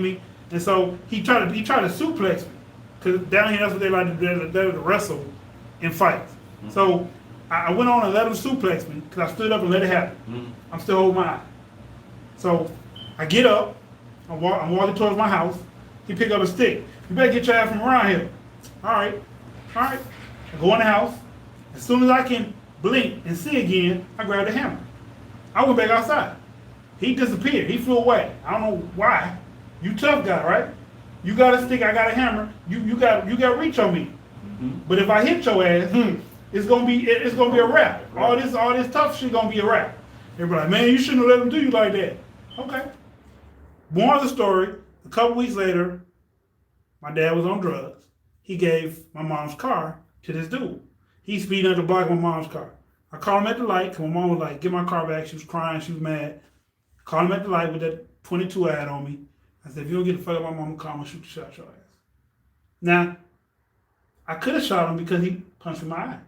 me. And so he tried to suplex me. Because down here, that's what they like to do. They like to wrestle in fights. So I went on and let him suplex me because I stood up and let it happen. I'm still holding my eye. So I get up. I'm walking towards my house. He pick up a stick. You better get your ass from around here. All right. I go in the house. As soon as I can blink and see again, I grab the hammer. I went back outside. He disappeared. He flew away. I don't know why. You tough guy, right? You got a stick, I got a hammer. You got reach on me. Mhm. But if I hit your ass, it's gonna be a wrap. All this tough shit gonna be a wrap. Everybody, man, you shouldn't have let him do you like that. Okay. More of the story. A couple weeks later, my dad was on drugs. He gave my mom's car to this dude. He's speeding up the block of my mom's car. I called him at the light because my mom was like, "Get my car back." She was crying. She was mad. Called him at the light with that 22 ad on me. I said, "If you don't get the fuck out of my mom's car, I'm gonna shoot the shot your ass." Now, I could have shot him because he punched in my eye.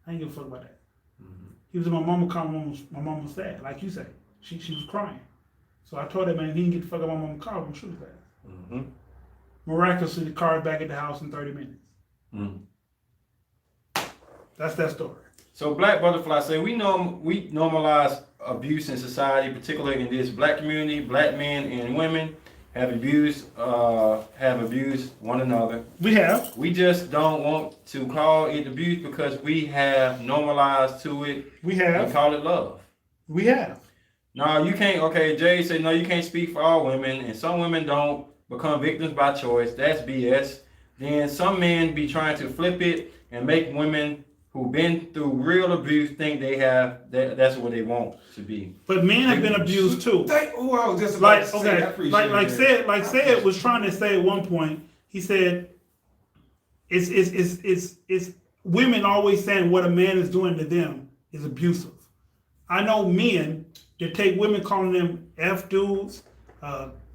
I ain't give a fuck about that. He was in my mama's car. My mom was sad, like you say. She was crying. So I told that man, if he didn't get the fuck out of my mom's car, I'm gonna shoot his ass. Mhm. Miraculously, the car is back at the house in 30 minutes. Mhm. That's that story. So Black Butterfly say we normalize abuse in society, particularly in this black community. Black men and women have abused one another. We have. We just don't want to call it abuse because we have normalized to it. We And have. call it love. We have. No, you can't. Okay, Jay said no. You can't speak for all women, and some women don't become victims by choice. That's BS. Then some men be trying to flip it and make women who've been through real abuse think they have that's what they want to be. But men have been abused too. I was just about Like to say, I okay, appreciate like that. said was trying to say at one point. He said, "It's women always saying what a man is doing to them is abusive." I know men that take women calling them F dudes,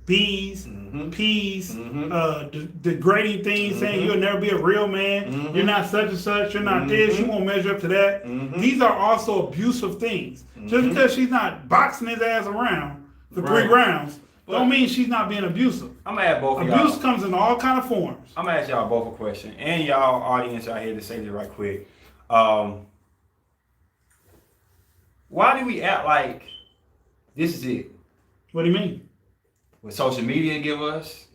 B's, P's, degrading things, saying you'll never be a real man, you're not such and such, you're not this, you won't measure up to that. These are also abusive things. Just because she's not boxing his ass around for 3 rounds, don't mean she's not being abusive. I'm gonna ask both of y'all. Abuse comes in all kind of forms. I'm gonna ask y'all both a question, and y'all audience out here to say this right quick. Why do we act like this is it? What do you mean? What social media give us,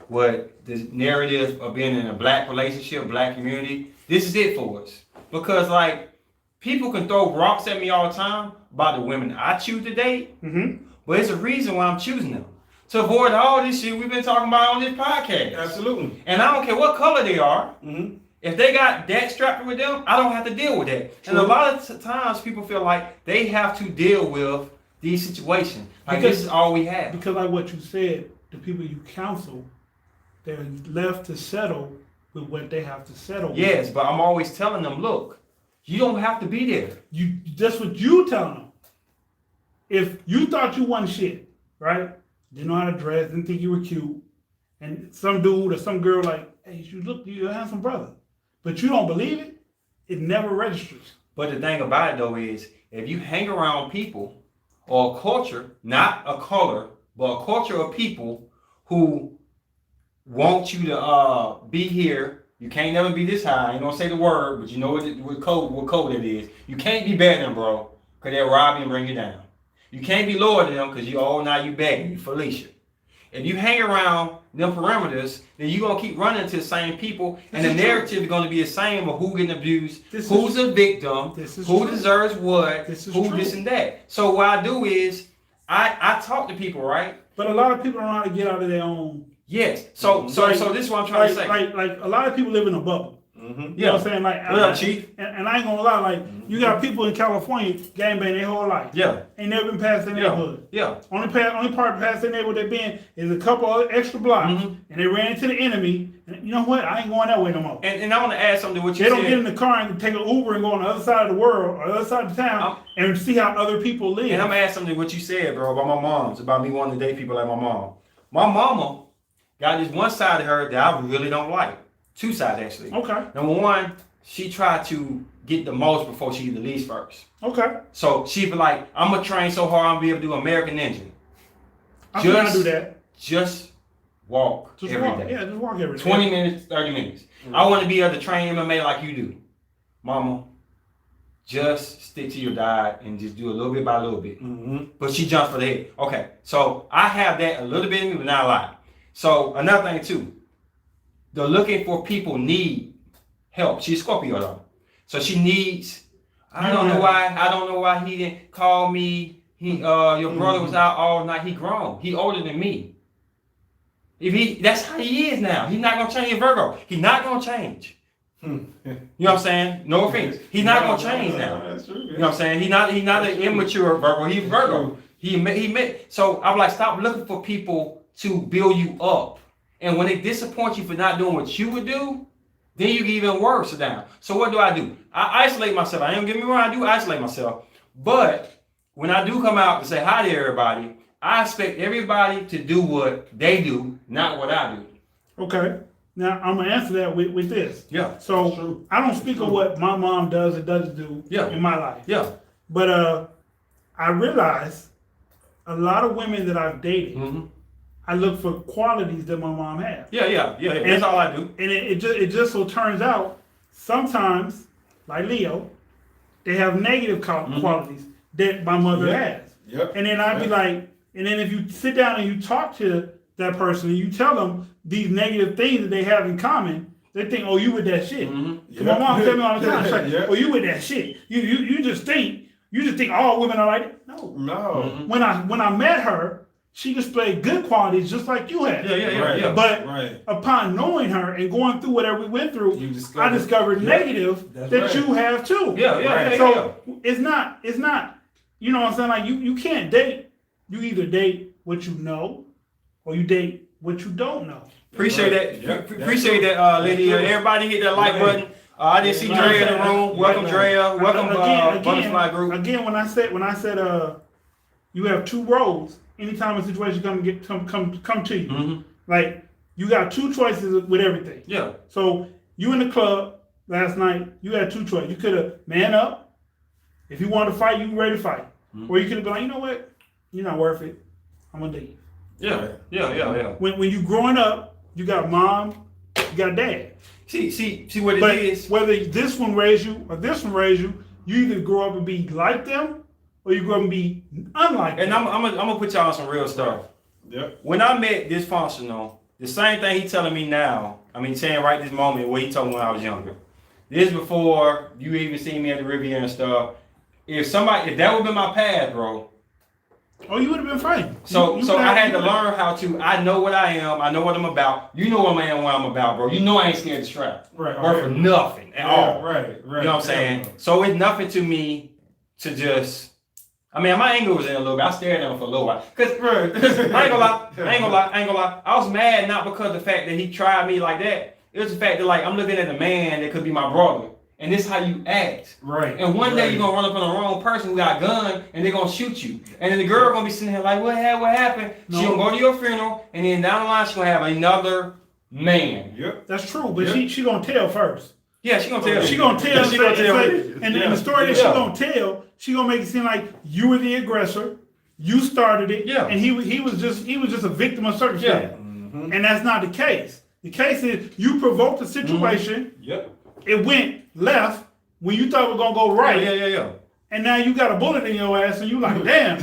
what the narrative of being in a black relationship, black community, this is it for us. Because like people can throw rocks at me all the time about the women I choose to date, but it's a reason why I'm choosing them. To avoid all this shit we've been talking about on this podcast. Absolutely. And I don't care what color they are. If they got that strapped with them, I don't have to deal with that. True. And a lot of times people feel like they have to deal with these situations. Like Because- this is all we have. Because like what you said, the people you counsel, they're left to settle with what they have to settle with. Yes, but I'm always telling them, look, you don't have to be there. That's what you telling them. If you thought you wasn't shit, right? Didn't know how to dress, didn't think you were cute, and some dude or some girl like, hey, you're a handsome brother, but you don't believe it, it never registers. But the thing about it though is, if you hang around people or a culture, not a color, but a culture of people who want you to be here, you can't never be this high. I ain't gonna say the word, but you know what code it is. You can't be better than bro, because they'll rob you and bring you down. You can't be lower than them because now you begging, you Felicia. If you hang around them parameters, then you're going to keep running into the same people, and the narrative is going to be the same of who getting abused, who's a victim, who deserves what, who this and that. So what I do is, I talk to people, right? But a lot of people don't know how to get out of their own. Yes. So this is what I'm trying to say. Like a lot of people live in a bubble. You know what I'm saying? Like, what up, Chief? And I ain't gonna lie, like, you got people in California gangbang their whole life. Yeah. Ain't never been past their neighborhood. Yeah. Only part past their neighborhood they been is a couple of extra blocks, and they ran into the enemy. And you know what? I ain't going that way no more. And I want to add something to what you said. said. They don't get in the car and take an Uber and go on the other side of the world or the other side of the town and see how other people live. And I'm gonna add something to what you said, bro, about my mom's, about me wanting to date people like my mom. My mama got this one side of her that I really don't like. 2 sides, actually. Okay. Number one, she tried to get the most before she get the least first. Okay. So she'd be like, I'm going to train so hard I'm going to be able to do American Ninja. I'm going to do that. Just walk every day. Yeah, just walk every day. 20 minutes, 30 minutes. I want to be able to train MMA like you do. Mama, just stick to your diet and just do a little bit by little bit. But she jumps for the head. Okay, so I have that a little bit in me, but not a lot. So another thing too, the looking for people need help. She's Scorpio though. So she needs, I don't know why he didn't call me. Your brother was out all night. He grown. He older than me. That's how he is now. He's not gonna change, Virgo. He's not gonna change. You know what I'm saying? No offense. He's not gonna change now. That's true. You know what I'm saying? He's not an immature Virgo. He's Virgo. So I'm like, stop looking for people to build you up. And when they disappoint you for not doing what you would do, then you get even worse down. So what do? I isolate myself. I ain't get me wrong, I do isolate myself. But when I do come out to say hi to everybody, I expect everybody to do what they do, not what I do. Okay. Now I'm gonna answer that with this. Yeah. So I don't speak of what my mom does or doesn't do in my life. Yeah. But I realize a lot of women that I've dated, I look for qualities that my mom has. Yeah. That's all I do. And it just so turns out sometimes, like Leo, they have negative qualities that my mother has. Yep. And then I'd be like, and then if you sit down and you talk to that person and you tell them these negative things that they have in common, they think, oh, you with that shit. Yep. My mom tell me all the time, she's like, Yep. oh, you with that shit. You just think all women are like that. No. No. When I met her, she displayed good qualities just like you had. Yeah. But upon knowing her and going through whatever we went through, I discovered negative that you have too. So it's not, you know what I'm saying? Like you can't date. You either date what you know or you date what you don't know. Appreciate that. Appreciate that, lady. Everybody hit that like button. I didn't see Drea in the room. Welcome, Drea. Welcome, Butterfly Group. Again, when I said you have two roads. Anytime a situation come to you, like you got two choices with everything. Yeah. So you in the club last night, you had two choices. You could have man up. If you wanted to fight, you ready to fight, or you could have been like, you know what, you're not worth it. I'm gonna leave. Yeah. When you growing up, you got mom, you got dad. See what But it is. whether this one raised you or this one raised you, you either grow up and be like them, or you grow up and be unlike them. And I'm gonna put y'all on some real stuff. Yep. When I met Dysfunctional, the same thing he telling me now, saying right this moment, what he told me when I was younger. This before you even seen me at the Riviera and stuff. If that would have been my path, bro. Oh, you would have been fine. So I had to learn how to, I know what I am, I know what I'm about. You know what I am, what I'm about, bro. You know I ain't scared to strap. Right. Or for nothing at all. Right. You know what I'm saying? So it's nothing to me to just, my anger was in a little bit. I stared at him for a little while. Cause I ain't gonna lie. I was mad not because of the fact that he tried me like that. It was the fact that I'm looking at a man that could be my brother. And this is how you act. Right. And one day you're gonna run up on the wrong person who got a gun and they're gonna shoot you. And then the girl gonna be sitting here like, what happened? No. She gonna go to your funeral and then down the line she gonna have another man. Yep. That's true, but she gonna tell first. Yeah, she gonna tell. She gonna tell. She gonna tell. And the story that she gonna tell, she gonna make it seem like you were the aggressor, you started it, and he was just a victim of circumstance. Yeah. And that's not the case. The case is you provoked the situation. Yep. It went left when you thought it was gonna go right. Yeah. And now you got a bullet in your ass, and you like, damn.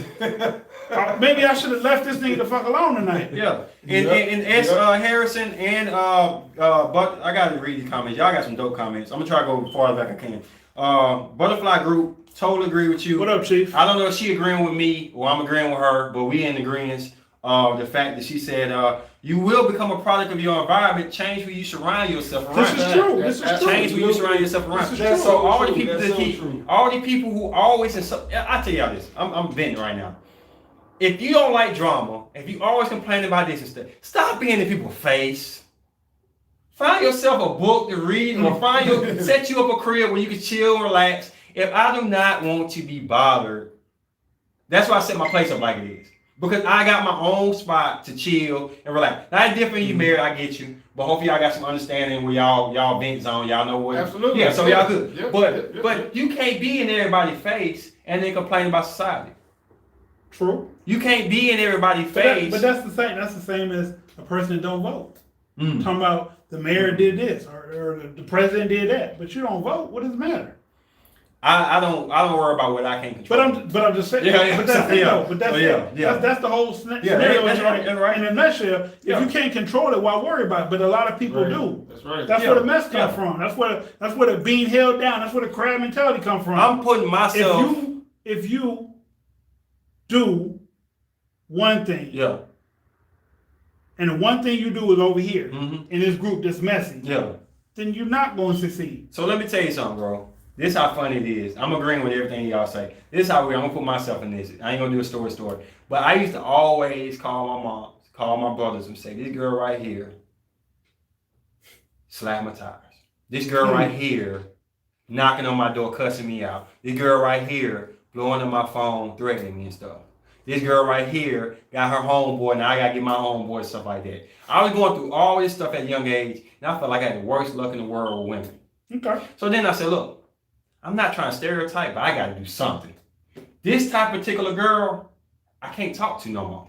Maybe I should have left this nigga the fuck alone tonight. Yeah. And S. Harrison and but I gotta read these comments. Y'all got some dope comments. I'm gonna try to go as far back I can. Butterfly Group, totally agree with you. What up, Chief? I don't know if she agreeing with me or I'm agreeing with her, but we in agreement. The fact that she said you will become a product of your environment. Change who you surround yourself around. This is true. This is true. Change who you surround yourself around. So all the people all the people who always I tell y'all this. I'm venting right now. If you don't like drama, if you always complain about this and stuff, stop being in people's face. Find yourself a book to read or set you up a crib where you can chill and relax. If I do not want to be bothered, that's why I set my place up like it is. Because I got my own spot to chill and relax. Now, it's different. You married, I get you. But hopefully y'all got some understanding where y'all vent zone. Y'all know what. Absolutely. Yeah, so y'all good. Yep. But you can't be in everybody's face and then complain about society. True. You can't be in everybody's face. But that's the same. That's the same as a person that don't vote. Talking about the mayor did this or the president did that, but you don't vote. What does it matter? I don't worry about what I can't control. But I'm just saying. Yeah. But that's it. Though. But that's it. Yeah. That's the whole scenario. That's right. In a nutshell, if you can't control it, why worry about it? But a lot of people do. That's right. That's where the mess comes from. That's where the being held down. That's where the crab mentality comes from. I'm putting myself. If you do one thing, and the one thing you do is over here Mhm. in this group that's messy, Yeah. then you're not going to succeed. So let me tell you something, bro. This how funny it is. I'm agreeing with everything y'all say. This how I'm gonna put myself in this. I ain't gonna do a story. But I used to always call my mom, call my brothers and say, this girl right here, slap my tires. This girl right here, knocking on my door, cussing me out. This girl right here, blowing up my phone, threatening me and stuff. This girl right here got her homeboy, now I gotta get my homeboy, stuff like that. I was going through all this stuff at a young age, and I felt like I had the worst luck in the world with women. Okay. So then I said, look, I'm not trying to stereotype, but I gotta do something. This type of particular girl, I can't talk to no more.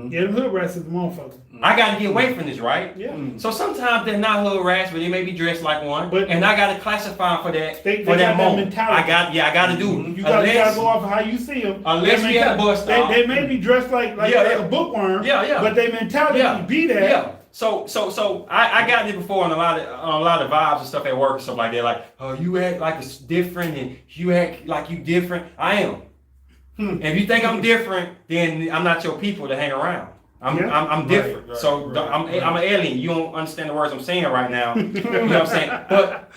Yeah, them hood rats is the motherfucker. I gotta get away from this, right? Yeah. So sometimes they're not hood rats, but they may be dressed like one. But- and I gotta classify them for that They for got that that moment. mentality. I gotta do it. You gotta go off of how you see them. Unless we at a bus stop. They may be dressed like a bookworm. Yeah. But their mentality be that. Yeah. So I got it before on a lot of vibes and stuff at work and stuff like that. Like, oh, you act like it's different and you act like you different. I am. And if you think I'm different, then I'm not your people to hang around. I'm different. Right, So right, I'm an alien. You don't understand the words I'm saying right now. You know what I'm saying? But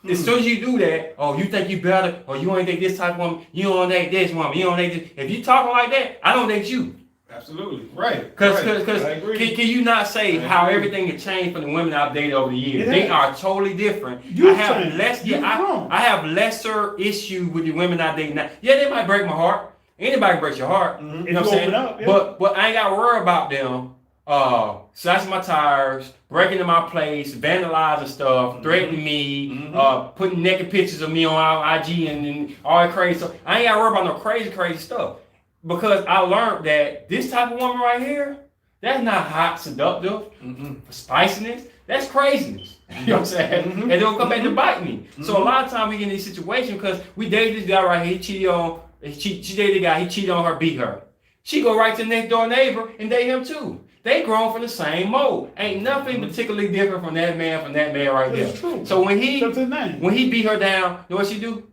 as soon as you do that, oh, you think you better, or you ain't date this type of woman, you don't date this woman, you don't date this. If you talking like that, I don't date you. Absolutely. Right. Because I agree. can you not say how everything has changed for the women I've dated over the years? Yeah. They are totally different. You I have changed. less. You grown. I have lesser issue with the women I date now. Yeah, they might break my heart. Anybody breaks your heart. You know what I'm you saying? open up, yeah. But I ain't got to worry about them slashing my tires, breaking into my place, vandalizing stuff, threatening me, putting naked pictures of me on our IG and all that crazy stuff. I ain't got to worry about no crazy stuff. Because I learned that this type of woman right here, that's not hot, seductive, spiciness. That's craziness. You know what I'm saying? And they'll come back to bite me. So a lot of times we get in this situation because we dated this guy right here. She dated a guy. He cheated on her, beat her. She go right to the next door neighbor and date him too. They grown from the same mold. Ain't nothing particularly different from that man right there. That's true. So when That's his name. he beat her down, you know what she do?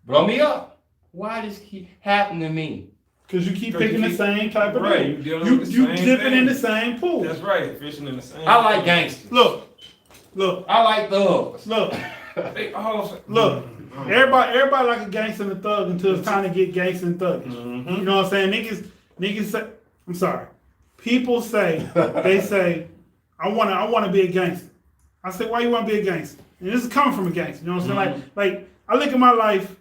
Blow me up. Why does this keep happening to me? Because you keep picking the same type of Right, thing. you dealing with the You same dipping thing. in the same pool. That's right. Fishing in the same. I like gangsters. Look. I like thugs. Look. They all. Look. Everybody like a gangster and a thug until it's time to get gangster and thuggish. You know what I'm saying? Niggas say, I'm sorry. People say, they say, I wanna be a gangster. I say, why you wanna be a gangster? And this is coming from a gangster. You know what I'm saying? Like I look at my life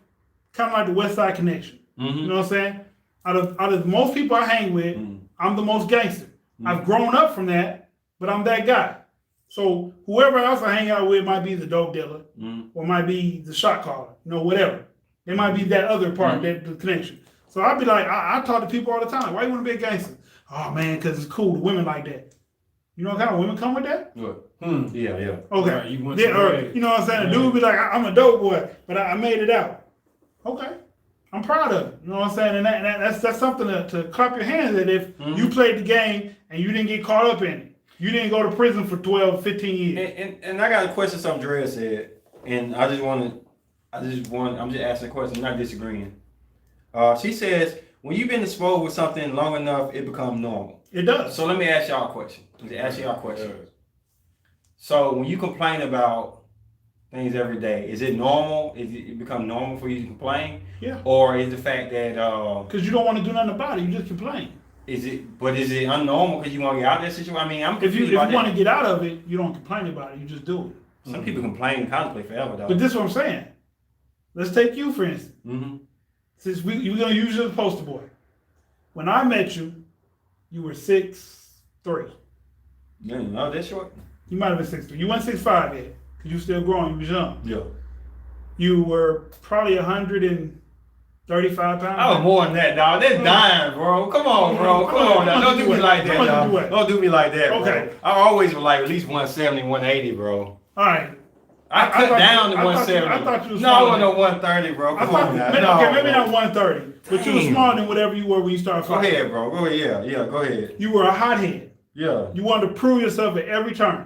kind of like the West Side Connection. You know what I'm saying? Out of most people I hang with, I'm the most gangster. I've grown up from that, but I'm that guy. So whoever else I hang out with might be the dope dealer, or might be the shot caller, whatever. They might be that other part, that the connection. So I'd be like, I talk to people all the time. Why you want to be a gangster? Oh man, because it's cool. The women like that. You know what kind of women come with that? What? Hmm. Yeah. Okay. Right, you went Yeah, to or, the- you know what I'm saying? The dude be like, I'm a dope boy, but I made it out. Okay. I'm proud of it. You know what I'm saying? And that's something to clap your hands at if you played the game and you didn't get caught up in it. You didn't go to prison for 12, 15 years. And I got a question something Drea said, and I'm just asking a question, not disagreeing. She says, when you've been exposed with something long enough, it becomes normal. It does. So let me ask y'all a question. So when you complain about things every day, is it normal? Is it become normal for you to complain? Yeah. Or is the fact that Because you don't want to do nothing about it. You just complain. is it unnormal because you want to get out of that situation? I mean, I'm If confused you about want that. to get out of it, you don't complain about it. You just do it. Some people complain and contemplate forever though. But this is what I'm saying. Let's take you, for instance. Since we're going to use you as a poster boy. When I met you, you were 6'3". Yeah, no, that's short. You might have been 6'3". You weren't 6'5" yet. Because you were still growing. You was young. Yeah. You were probably 135 pounds. I was more than that, dog. That's dying, bro. Come on, bro. Come on, now. Don't do me like that, dog. Don't do me like that, bro. Okay. I always was like at least 170, 180, bro. All right. I cut down to 170. I thought you was No, I wasn't small. no 130, bro. I Come thought, on now. maybe, No, okay, maybe bro. not 130, but you were Damn. smaller than whatever you were when you started Go fighting. ahead, bro. Go ahead. Yeah, go ahead. You were a hothead. Yeah. You wanted to prove yourself at every turn.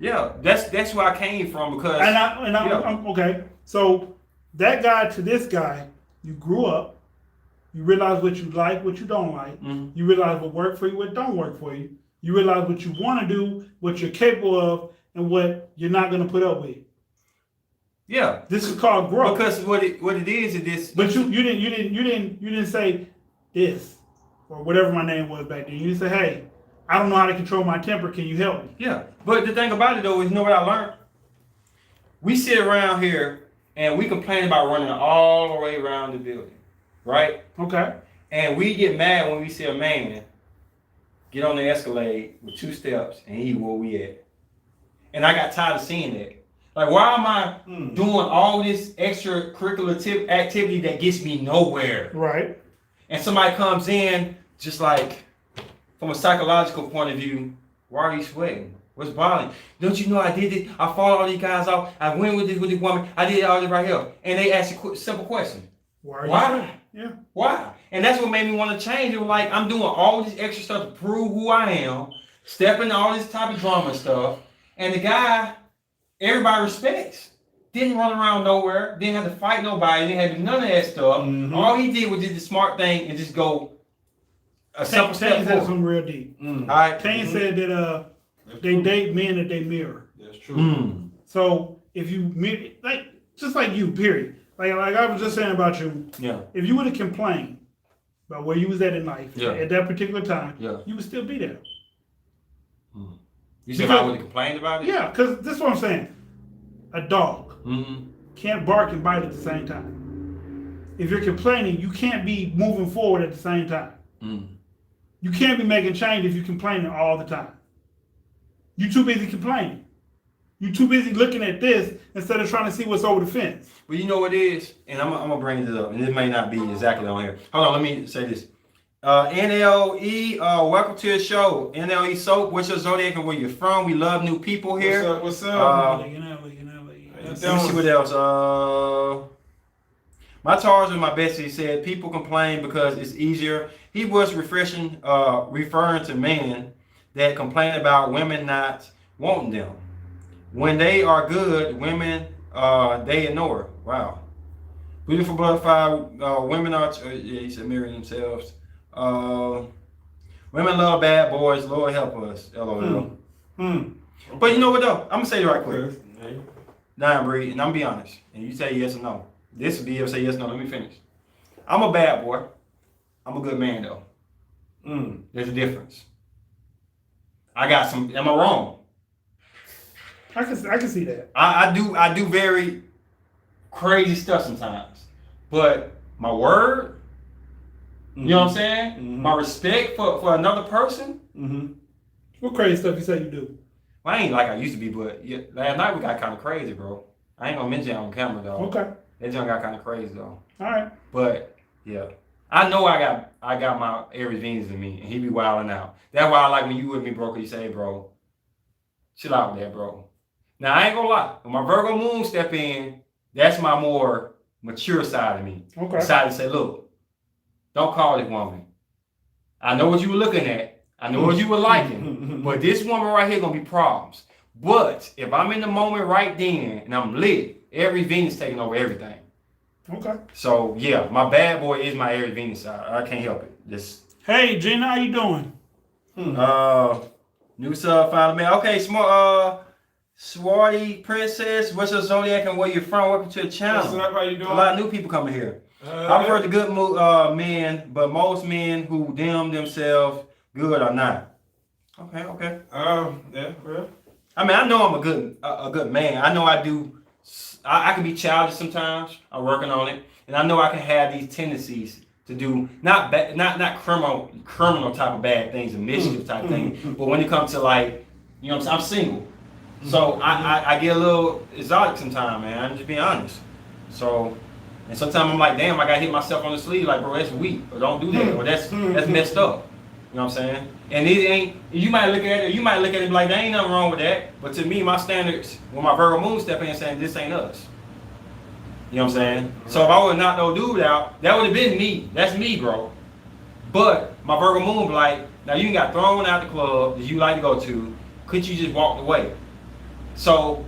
Yeah. That's where I came from because I'm okay. So that guy to this guy, you grew up. You realize what you like, what you don't like. You realize what worked for you, what don't work for you. You realize what you want to do, what you're capable of, and what you're not going to put up with. Yeah. This is called growth. Because what it is this. But you didn't say this or whatever my name was back then. You didn't say, hey, I don't know how to control my temper. Can you help me? Yeah. But the thing about it though is, you know what I learned? We sit around here and we complain about running all the way around the building, right? Okay. And we get mad when we see a man get on the Escalade with 2 steps and he where we at. And I got tired of seeing that. Like, why am I doing all this extracurricular activity that gets me nowhere? Right. And somebody comes in, just like, from a psychological point of view, why are you sweating? What's bothering? Don't you know I did it? I fought all these guys out. I went with this woman. I did all this right here. And they ask a simple question. Why? Yeah. Why? And that's what made me want to change. It was like, I'm doing all this extra stuff to prove who I am, stepping all this type of drama stuff. And the guy, everybody respects. Didn't run around nowhere. Didn't have to fight nobody. Didn't have to do none of that stuff. Mm-hmm. All he did was just the smart thing and just go a simple step Kane said something real deep. All right. Kane said that they date men that they mirror. That's true. So if you just like you, period. Like I was just saying about you. Yeah. If you would have complained about where you was at in life at that particular time, you would still be there. You said I would have complained about it? Yeah, because this is what I'm saying. A dog can't bark and bite at the same time. If you're complaining, you can't be moving forward at the same time. You can't be making change if you're complaining all the time. You're too busy complaining. You're too busy looking at this instead of trying to see what's over the fence. But you know what it is? And I'm going to bring it up, and it may not be exactly on here. Hold on, let me say this. NLE, welcome to the show. NLE Soap, what's your zodiac and where you're from? We love new people here. What's up? Let me see what else. My Taurus and my bestie said people complain because it's easier. He was referring to men that complain about women not wanting them. When they are good, women they ignore. Wow. Beautiful butterfly. Women are. He said mirroring themselves. Women love bad boys. Lord help us. LOL. But you know what though? I'm gonna say it right quick. Nah, Bree, and I'm gonna be honest. And you say yes or no. This will be able to say yes or no. Let me finish. I'm a bad boy. I'm a good man though. There's a difference. I got some. Am I wrong? I can see that. I do very crazy stuff sometimes, but my word. You know what I'm saying? My respect for another person. What crazy stuff you say you do? Well, I ain't like I used to be, but yeah, last night we got kind of crazy, bro. I ain't gonna mention it on camera though. Okay. That junk got kind of crazy though. All right. But yeah, I know I got my Aries Venus in me, and he be wilding out. That's why I like when you with me, bro. Cause you say, bro, chill out with that, bro. Now I ain't gonna lie. When my Virgo moon step in, that's my more mature side of me. Okay. Decided to say, look, don't call this woman. I know what you were looking at. I know what you were liking. But this woman right here gonna be problems. But if I'm in the moment right then and I'm lit, Aries Venus taking over everything. Okay. So yeah, my bad boy is my Aries Venus side. I can't help it. Just hey Gina, how you doing? New sub finally man. Okay, small Swarty Princess, what's your zodiac and where you're from? Welcome to the channel. What's up? How you doing? A lot of new people coming here. I've heard the good men, but most men who deem themselves good are not. Okay. Yeah, well. I mean, I know I'm a good man. I know I do. I can be childish sometimes. I'm working on it, and I know I can have these tendencies to do not criminal type of bad things and mischief type things. But when it comes to like, you know, I'm single, so I get a little exotic sometimes, man. I'm just being honest. So, and sometimes I'm like, damn, I gotta hit myself on the sleeve, like, bro, that's weak, or don't do that, or that's messed up. You know what I'm saying? And it ain't. You might look at it. You might look at it like there ain't nothing wrong with that. But to me, my standards, when my Virgo moon step in saying this ain't us. You know what I'm saying? So if I would not no dude out, that would have been me. That's me, bro. But my Virgo moon be like, now you got thrown out the club that you like to go to. Could you just walk away? So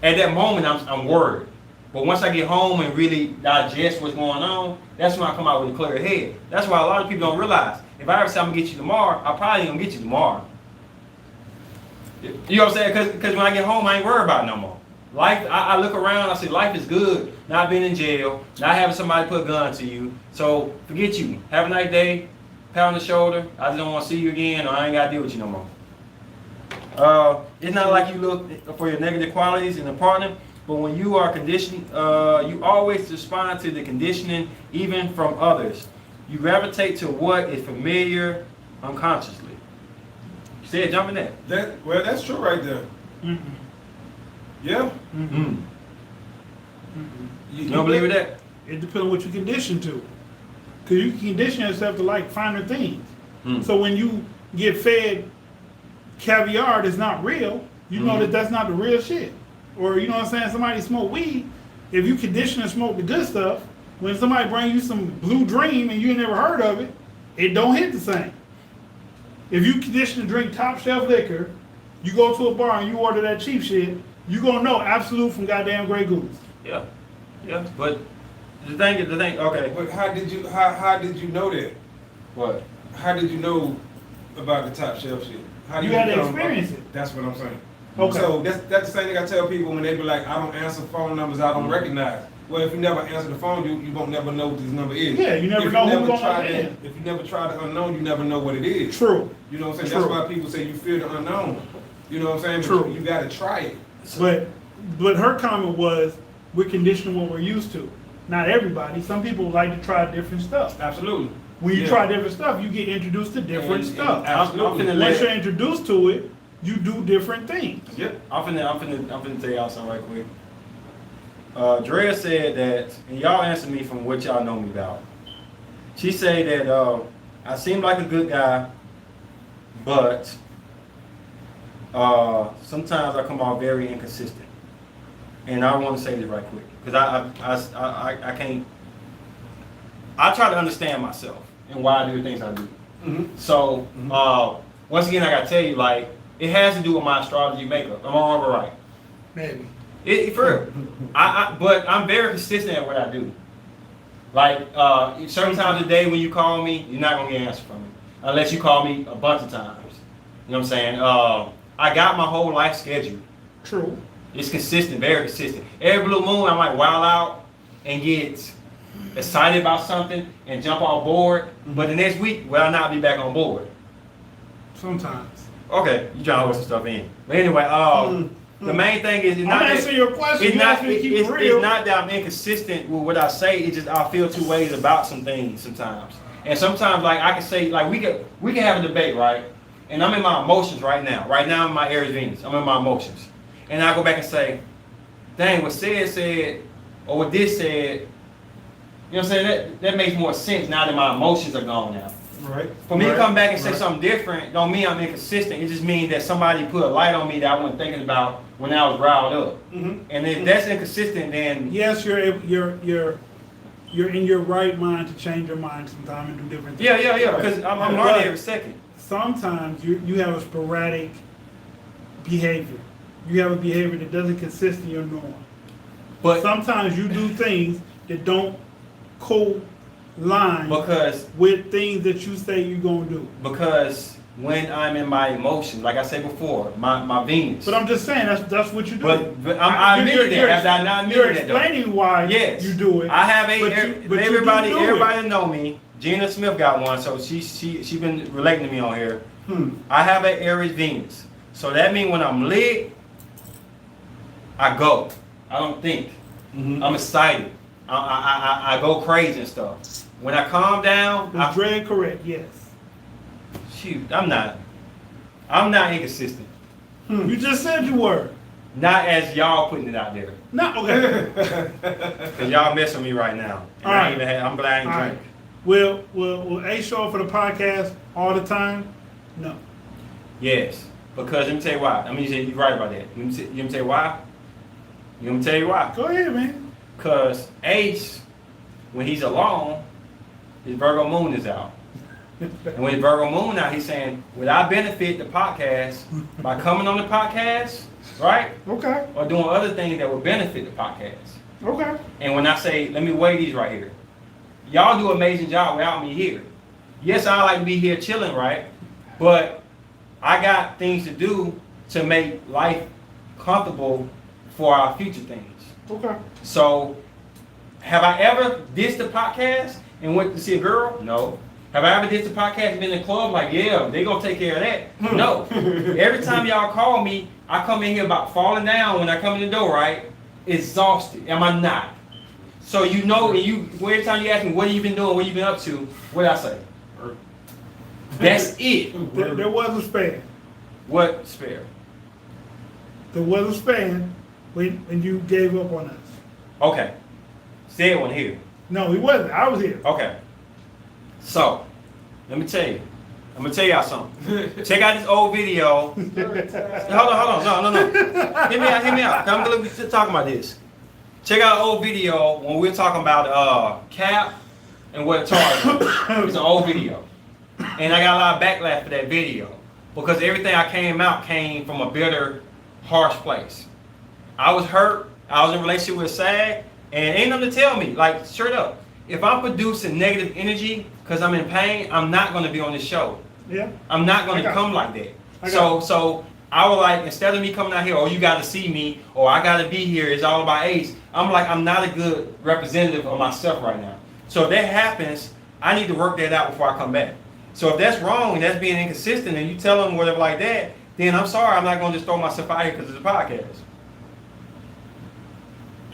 at that moment, I'm worried. But once I get home and really digest what's going on, that's when I come out with a clear head. That's why a lot of people don't realize. If I ever say I'm gonna get you tomorrow, I probably ain't gonna get you tomorrow. You know what I'm saying? Because when I get home, I ain't worried about it no more. Life, I look around, I say life is good. Not being in jail, not having somebody put a gun to you. So forget you. Have a nice day. Pat on the shoulder. I just don't want to see you again, or I ain't gotta deal with you no more. It's not like you look for your negative qualities in a partner, but when you are conditioned, you always respond to the conditioning, even from others. You gravitate to what is familiar unconsciously. You said jump in that. Well, that's true right there. Mm-mm. Yeah. Mm-mm. You don't believe in that? It depends on what you condition to. Because you can condition yourself to like finer things. Mm. So when you get fed caviar that's not real, you know that that's not the real shit. Or you know what I'm saying, somebody smoke weed, if you condition to smoke the good stuff, when somebody bring you some Blue Dream and you ain't never heard of it, it don't hit the same. If you condition to drink top shelf liquor, you go to a bar and you order that cheap shit, you gonna know Absolute from goddamn Grey Goose. Yeah. Yeah. But the thing, okay. But how did you know that? What? How did you know about the top shelf shit? How You did gotta know experience it. That's what I'm saying. Okay. So that's the same thing I tell people when they be like, I don't answer phone numbers I don't recognize. Well, if you never answer the phone, you won't never know what this number is. Yeah, you never If know who's never on try the end. If you never try the unknown, you never know what it is. True. You know what I'm saying? True. That's why people say you fear the unknown. You know what I'm saying? True. But you gotta try it. But her comment was, we're conditioning what we're used to. Not everybody. Some people like to try different stuff. Absolutely. When you Yeah. try different stuff, you get introduced to different stuff. Absolutely. Once you're introduced to it, you do different things. Yep. I'm finna tell y'all something right quick. Drea said that, and y'all answer me from what y'all know me about. She said that I seem like a good guy, but sometimes I come off very inconsistent. And I want to say this right quick because I can't. I try to understand myself and why I do the things I do. Mm-hmm. So once again, I gotta tell you, like, it has to do with my astrology makeup. Am I all right? Maybe. For real. But I'm very consistent at what I do. Like, certain times of the day when you call me, you're not gonna get an answer from me. Unless you call me a bunch of times. You know what I'm saying? I got my whole life scheduled. True. It's consistent, very consistent. Every blue moon, I might wild out and get excited about something and jump on board. But the next week, will I not be back on board? Sometimes. Okay, you trying to hold some stuff in. But anyway, the main thing is, I'm answering your question. it's You not, asked me to keep it real. it's not that I'm inconsistent with what I say. It's just I feel two ways about some things sometimes. And sometimes, like, I can say, like, we can have a debate, right? And I'm in my emotions right now. Right now, I'm in my Aries Venus. I'm in my emotions. And I go back and say, dang, what said, or what this said, you know what I'm saying? That makes more sense now that my emotions are gone now. Right. For me to come back and say Right. something different don't mean I'm inconsistent. It just means that somebody put a light on me that I wasn't thinking about when I was riled up. Mm-hmm. And if that's inconsistent, then Yes, you're in your right mind to change your mind sometime and do different things. yeah, because I'm But learning every second. Sometimes you have a sporadic behavior. You have a behavior that doesn't consist in your norm. But Sometimes you do things that don't co-line because with things that you say you're gonna do. when I'm in my emotions, like I said before, my Venus. But I'm just saying that's what you do. But I admitted that. After I not You're admitted that, though. explaining why Yes. you do it. I have but everybody you do it. everybody know me. Gina Smith got one, so she been relating to me on here. Hmm. I have an Aries Venus, so that means when I'm lit, I go. I don't think. Mm-hmm. I'm excited. I go crazy and stuff. When I calm down, Is Dre correct? Yes. shoot, I'm not inconsistent. You just said you were. Not as y'all putting it out there, No, okay. cause y'all messing with me right now. And All I right. ain't even I'm glad I ain't All drink. right. Will A show up for the podcast all the time? No. Yes, because let me tell you why. I mean, you're right about that. Let me tell you why. Let me tell you why. Go ahead, man. Because Ace, when he's alone, his Virgo moon is out. And when his Virgo moon out, he's saying, would I benefit the podcast by coming on the podcast, right? Okay. Or doing other things that would benefit the podcast? Okay. And when I say, let me weigh these right here. Y'all do an amazing job without me here. Yes, I like to be here chilling, right? But I got things to do to make life comfortable for our future things. Okay. So, have I ever dissed the podcast and went to see a girl? No. Have I ever dissed the podcast and been in the club? Like, yeah, they gonna take care of that. No. Every time y'all call me, I come in here about falling down when I come in the door, right? Exhausted. Am I not? So you know, and you every time you ask me, what have you been doing? What you been up to? What I say? That's it. There was a span. What spare? There was a span when you gave up on us. Okay. Said one here. No, he wasn't. I was here. Okay. So, let me tell you. I'm gonna tell y'all something. Check out this old video. Hold on. No. Hear me out. I'm gonna be talking about this. Check out an old video when we were talking about Cap and what it charged. It's an old video. And I got a lot of backlash for that video. Because everything I came from a bitter, harsh place. I was hurt. I was in a relationship with SAG. And ain't nothing to tell me. Like, straight up. If I'm producing negative energy because I'm in pain, I'm not going to be on this show. Yeah. I'm not going to come like that. So So I was like, instead of me coming out here, oh, you got to see me, or I got to be here, it's all about Ace. I'm like, I'm not a good representative of myself right now. So if that happens, I need to work that out before I come back. So if that's wrong and that's being inconsistent and you tell them whatever like that, then I'm sorry, I'm not going to just throw myself out here because it's a podcast.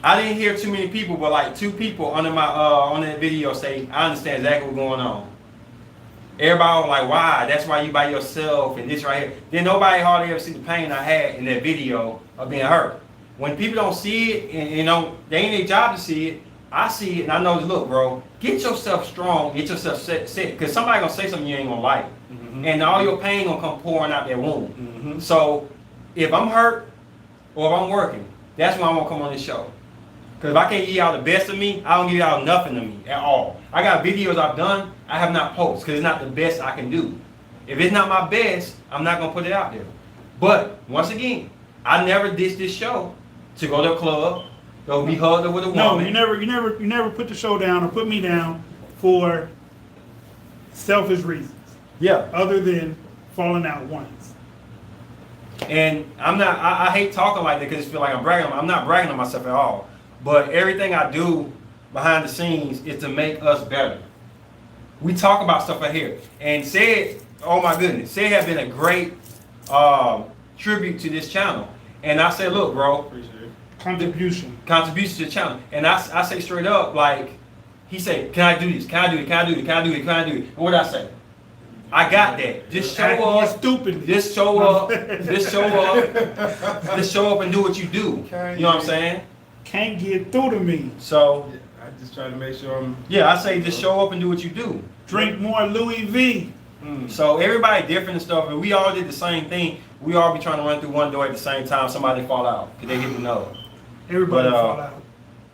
I didn't hear too many people, but like 2 people under my on that video say, I understand exactly what's going on. Everybody was like, why? That's why you by yourself and this right here. Then nobody hardly ever see the pain I had in that video of being hurt. When people don't see it, and you know, they ain't their job to see it, I see it and I know, look, bro, get yourself strong, get yourself set, because somebody gonna say something you ain't gonna like. Mm-hmm. And all your pain gonna come pouring out that wound. Mm-hmm. So if I'm hurt or if I'm working, that's when I'm gonna come on this show. Because if I can't give y'all the best of me, I don't give y'all nothing of me at all. I got videos I've done, I have not posted because it's not the best I can do. If it's not my best, I'm not going to put it out there. But, once again, I never ditched this show to go to a club, go be hugged with a woman. No, you never put the show down or put me down for selfish reasons. Yeah. Other than falling out once. And I'm not, I hate talking like that because I feel like I'm bragging. I'm not bragging on myself at all. But everything I do behind the scenes is to make us better. We talk about stuff right here. And Said, oh my goodness, Said has been a great tribute to this channel. And I said, look, bro. Appreciate it. Contribution to the channel. And I say straight up, like, he said, can I do this? Can I do it? Can I do it? Can I do it? Can I do it? And what did I say? I got that. Just show up. Stupid. Just show up. Just show up. Just show up and do what you do. You know what I'm saying? Can't get through to me. So I just try to make sure I'm. yeah, I say just show up and do what you do. Drink more Louis V. So everybody different and stuff, and we all did the same thing. We all be trying to run through one door at the same time. Somebody fall out because they hit another. Everybody But, fall out.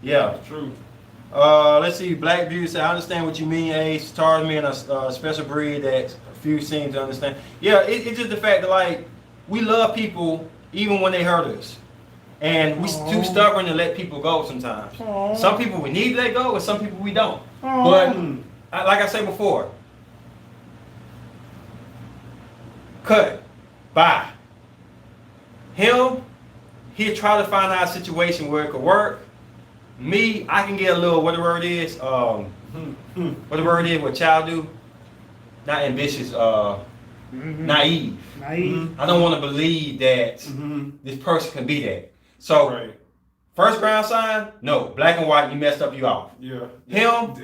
Yeah. True. Let's see. Black Beauty said, I understand what you mean, Ace. Stars me in a special breed that few seem to understand. Yeah, it's just the fact that like we love people even when they hurt us. And we too stubborn to let people go sometimes. Aww. Some people we need to let go, and some people we don't. Aww. But like I said before, cut, bye. Him, he'll try to find out a situation where it could work. Me, I can get a little whatever it is. Whatever it is, what child do. Not ambitious. Naive. Naive. I don't want to believe that this person can be that. So, Right. first ground sign, no. Black and white, you messed up, you off. Yeah. Him,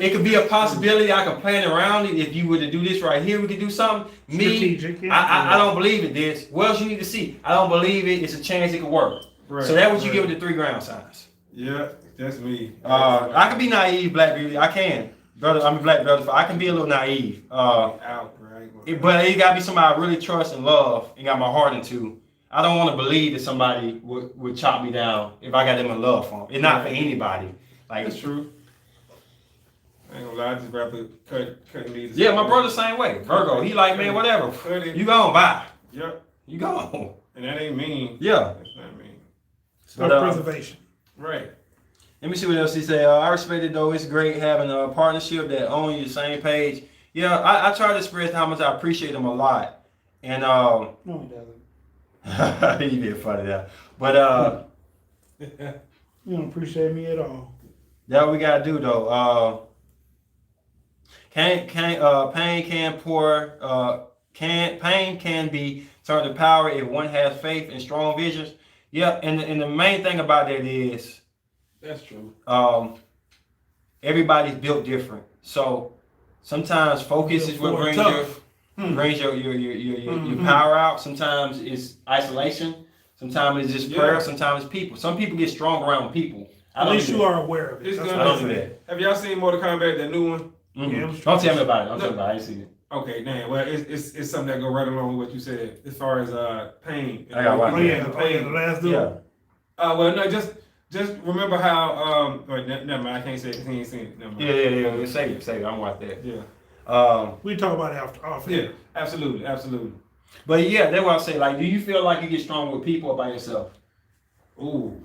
it could be a possibility. I can plan around it. If you were to do this right here, we could do something. Me, Strategic, yeah. I don't believe it. This. What else you need to see? I don't believe it. It's a chance it could work. Right. So that's what you Right. give it the 3 ground signs. Yeah, that's me. I can be naive, Black Beauty. I can. Brother, I'm a black brother. I can be a little naive. Out, right? But it gotta be somebody I really trust and love and got my heart into. I don't want to believe that somebody would chop me down if I got them in love for them. It's not for anybody. Like That's true. I ain't gonna lie, I just rather cut me. yeah, my brother's same way. Virgo, he like, man, whatever. Cut it. You gone, bye. Yep. You gone. And that ain't mean. Yeah. That's not mean. But, Self-preservation. Right. Let me see what else he said. I respect it though. It's great having a partnership that on the same page. Yeah, I try to express how much I appreciate him a lot. And No, he doesn't. he did funny that. But You don't appreciate me at all. that what we gotta do though. Pain can be turned to power if one has faith and strong visions. Yeah, and the main thing about that is That's true. Everybody's built different. So sometimes focus is what brings your power out. Sometimes it's isolation. Sometimes it's just prayer. Sometimes it's people. Some people get strong around people. At least you are aware of it. I don't do that. Have y'all seen Mortal Kombat, that new one? Yeah, Don't tell me about it. Don't tell me about it. I ain't seen it. Okay, damn. Well, it's something that go right along with what you said as far as pain. I got one. Oh yeah, the last dude. Yeah. Well, no, just remember how. Never mind. I can't say it because he ain't seen it. Never mind. Yeah. Say it. I'm watch that. Yeah. We talk about it after. Yeah. Absolutely. But yeah, that's what I say. Like, do you feel like you get stronger with people or by yourself? Ooh.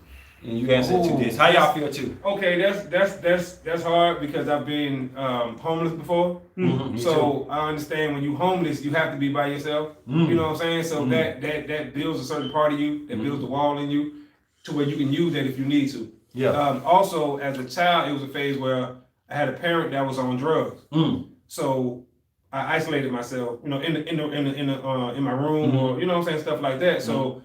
And you answer to this. How y'all feel too? Okay, that's hard because I've been homeless before. Mm-hmm, So I understand when you homeless, you have to be by yourself. You know what I'm saying? So that builds a certain part of you, that builds the wall in you, to where you can use that if you need to. Yeah. Also, as a child, it was a phase where I had a parent that was on drugs. So I isolated myself, in my room, or you know what I'm saying, stuff like that. So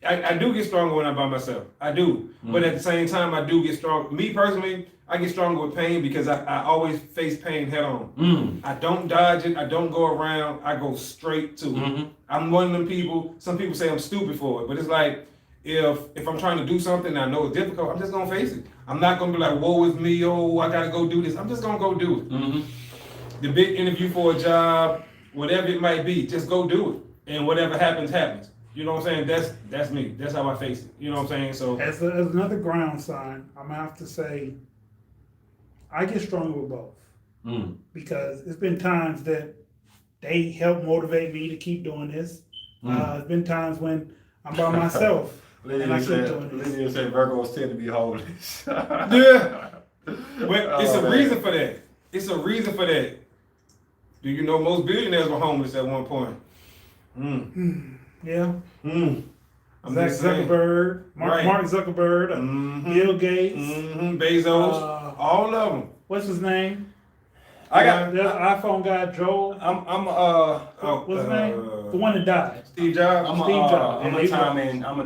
I do get stronger when I'm by myself. I do. But at the same time, I do get strong. Me personally, I get stronger with pain because I always face pain head on. I don't dodge it. I don't go around. I go straight to it. I'm one of them people. Some people say I'm stupid for it, but it's like if I'm trying to do something and I know it's difficult, I'm just gonna face it. I'm not gonna be like, woe is me, oh, I gotta go do this. I'm just gonna go do it. The big interview for a job, whatever it might be, just go do it. And whatever happens, happens. You know what I'm saying? That's me. That's how I face it. You know what I'm saying? So as another ground sign, I'm gonna have to say I get stronger with both. Because it's been times that they help motivate me to keep doing this. It's been times when I'm by myself and I keep doing this. Lydia said Virgos tend to be homeless. yeah. But it's a reason for that. It's a reason for that. Do you know most billionaires were homeless at one point? Yeah. Zuckerberg, Mark Zuckerberg, Bill Gates, Bezos, all of them. What's his name? I got the iPhone guy, Joel. What's his name? The one that died. Steve Jobs. I'm gonna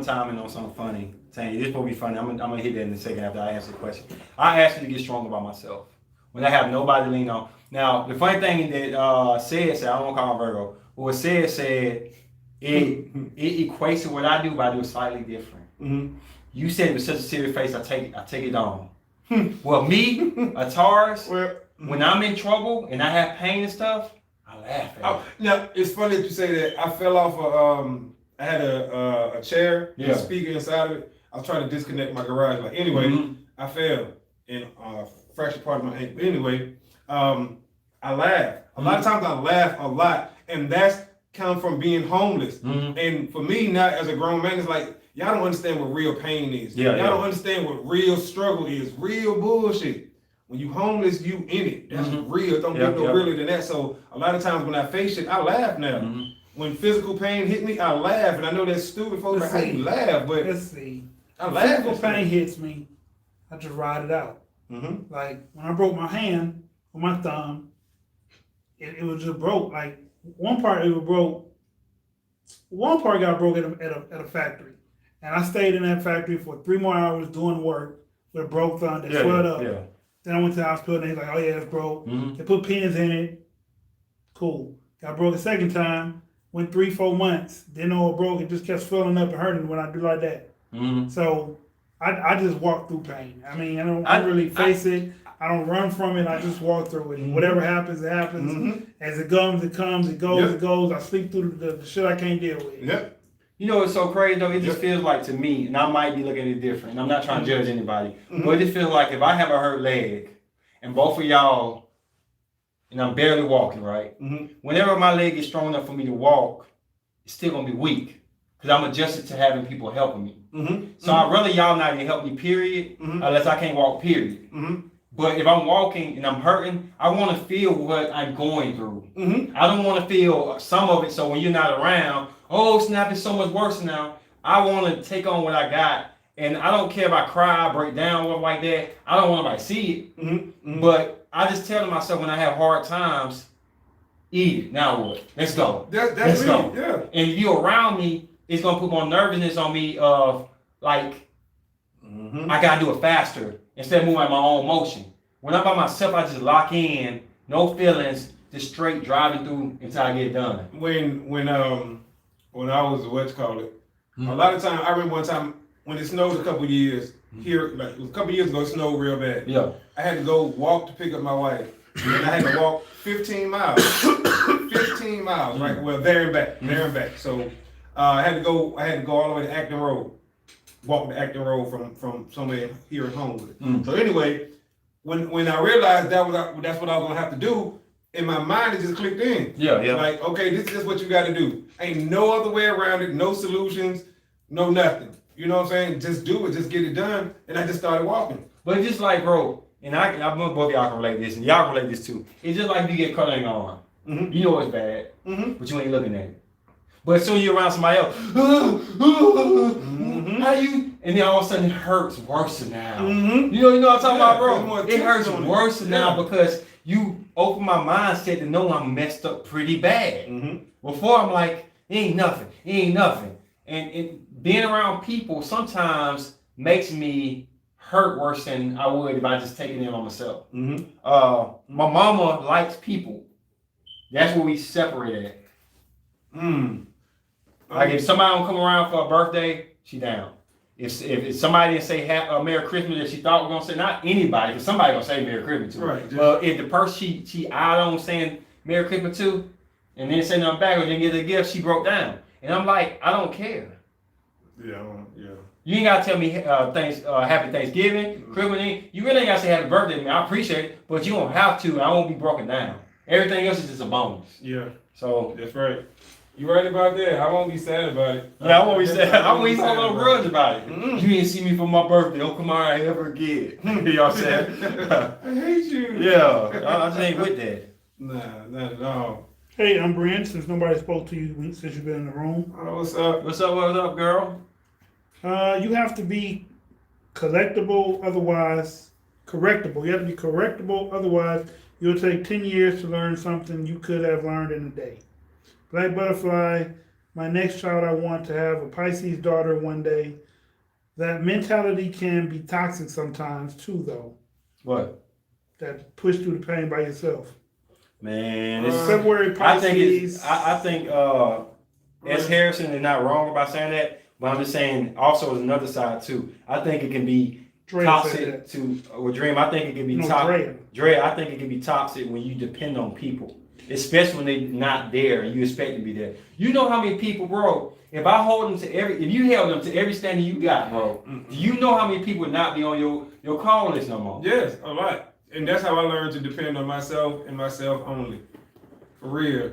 time in on something funny. Saying this will be funny. I'm gonna hit that in a second after I answer the question. I asked you to get stronger by myself when I have nobody to lean on. Now the funny thing that said I don't want to call him Virgo. What said. It equates to what I do, but I do it slightly different. You said it with such a serious face, I take it on. Well, me, a Taurus, when I'm in trouble and I have pain and stuff, I laugh at it. Now, it's funny that you say that. I fell off I had a chair, a speaker inside of it. I was trying to disconnect my garage. Like, anyway, I fell and fractured part of my ankle. Anyway, I laugh. A lot of times I laugh a lot, and that's come from being homeless. And for me now as a grown man, it's like, y'all don't understand what real pain is. Y'all don't understand what real struggle is. Real bullshit. When you homeless, you in it. That's real. Don't get no realer than that. So a lot of times when I face shit, I laugh now. When physical pain hit me, I laugh. And I know that's stupid folks like how you laugh, but let's see. I laugh. Physical pain hits me, I just ride it out. Like when I broke my hand with my thumb, it was just broke. Like one part it was broke. One part got broke at a factory, and I stayed in that factory for 3 more hours doing work with a broke thumb that swelled up. Then I went to the hospital, and they was like, "Oh yeah, it's broke." They put pins in it. Cool. Got broke a second time. Went 3-4 months. Didn't know it broke. It just kept swelling up and hurting when I do like that. So I just walk through pain. I mean, I don't really face it. I don't run from it. I just walk through it. Whatever happens, it happens. As it comes, it comes. It goes, it goes. I sleep through the shit I can't deal with. You know, it's so crazy though. It just feels like to me, and I might be looking at it different. And I'm not trying to judge anybody, but it just feels like if I have a hurt leg, and both of y'all, and I'm barely walking, right? Whenever my leg is strong enough for me to walk, it's still gonna be weak. because I'm adjusted to having people helping me. Mm-hmm. So I'd rather y'all not even help me, period, unless I can't walk, period. Mm-hmm. But if I'm walking and I'm hurting, I want to feel what I'm going through. Mm-hmm. I don't want to feel some of it, so when you're not around, oh, snap, it's so much worse now. I want to take on what I got, and I don't care if I cry, break down, stuff like that. I don't want nobody to see it. Mm-hmm. But I just tell myself when I have hard times, eat it. Now what? Let's go. That's Let's me. go. Yeah. And if you're around me, it's going to put more nervousness on me of, like, I gotta do it faster instead of moving at my own motion. When I'm by myself, I just lock in, no feelings, just straight driving through until I get done. When I was a lot of time I remember one time when it snowed a couple years here, like it was a couple years ago, it snowed real bad. Yeah. I had to go walk to pick up my wife, and I had to walk 15 miles. 15 miles, right? Well, there and back. So I had to go all the way to Acton Road. Walk to Acton Road from somewhere here in Homewood. So anyway, when I realized that's what I was gonna have to do, in my mind it just clicked in. Yeah. Like, okay, this is what you got to do. Ain't no other way around it. No solutions. No nothing. You know what I'm saying? Just do it. Just get it done. And I just started walking. But it's just like, bro, and I know both of y'all can relate this, and y'all can relate this too. It's just like if you get cut on your arm. You know it's bad, but you ain't looking at it. But as soon as you're around somebody else, how you? And then all of a sudden it hurts worse now. You know what I'm talking about, bro? It hurts worse now because you open my mindset to know I'm messed up pretty bad. Before I'm like, it ain't nothing. And being around people sometimes makes me hurt worse than I would if I just take it in on myself. My mama likes people. That's where we separate at. Like if somebody don't come around for a birthday, she down. If somebody didn't say Merry Christmas that she thought was gonna say, not anybody, because somebody gonna say Merry Christmas to her. Right. But if the person she eyed on saying Merry Christmas to, and then say nothing back or didn't get a gift, she broke down. And I'm like, I don't care. Yeah. You ain't gotta tell me Happy Thanksgiving, Christmas. You really ain't gotta say Happy Birthday to me. I appreciate it, but you don't have to. I won't be broken down. Everything else is just a bonus. Yeah. So That's right. You right about that. I won't be sad about it. yeah, I won't be sad. I won't even hold no grudge about it. You didn't see me for my birthday. Don't come out ever again. You know what I'm saying? I hate you. Yeah, I just ain't with that. Nah, not at all. Hey, I'm Brent. Since nobody spoke to you since you've been in the room, What's up? What's up, girl? you have to be correctable, otherwise correctable. You have to be correctable, otherwise you'll take 10 years to learn something you could have learned in a day. Black Butterfly, my next child, I want to have a Pisces daughter one day. That mentality can be toxic sometimes too, though. What? That push through the pain by yourself. Man, February Pisces. I think S. Harrison is not wrong about saying that, but I'm just saying also there's another side too. I think it can be toxic to Dream. I think it can be toxic. Dre, I think it can be toxic when you depend on people, especially when they're not there and you expect them to be there. You know how many people, bro? If you held them to every standard you got, bro, do you know how many people would not be on your call list no more? Yes, a lot. And that's how I learned to depend on myself and myself only. For real.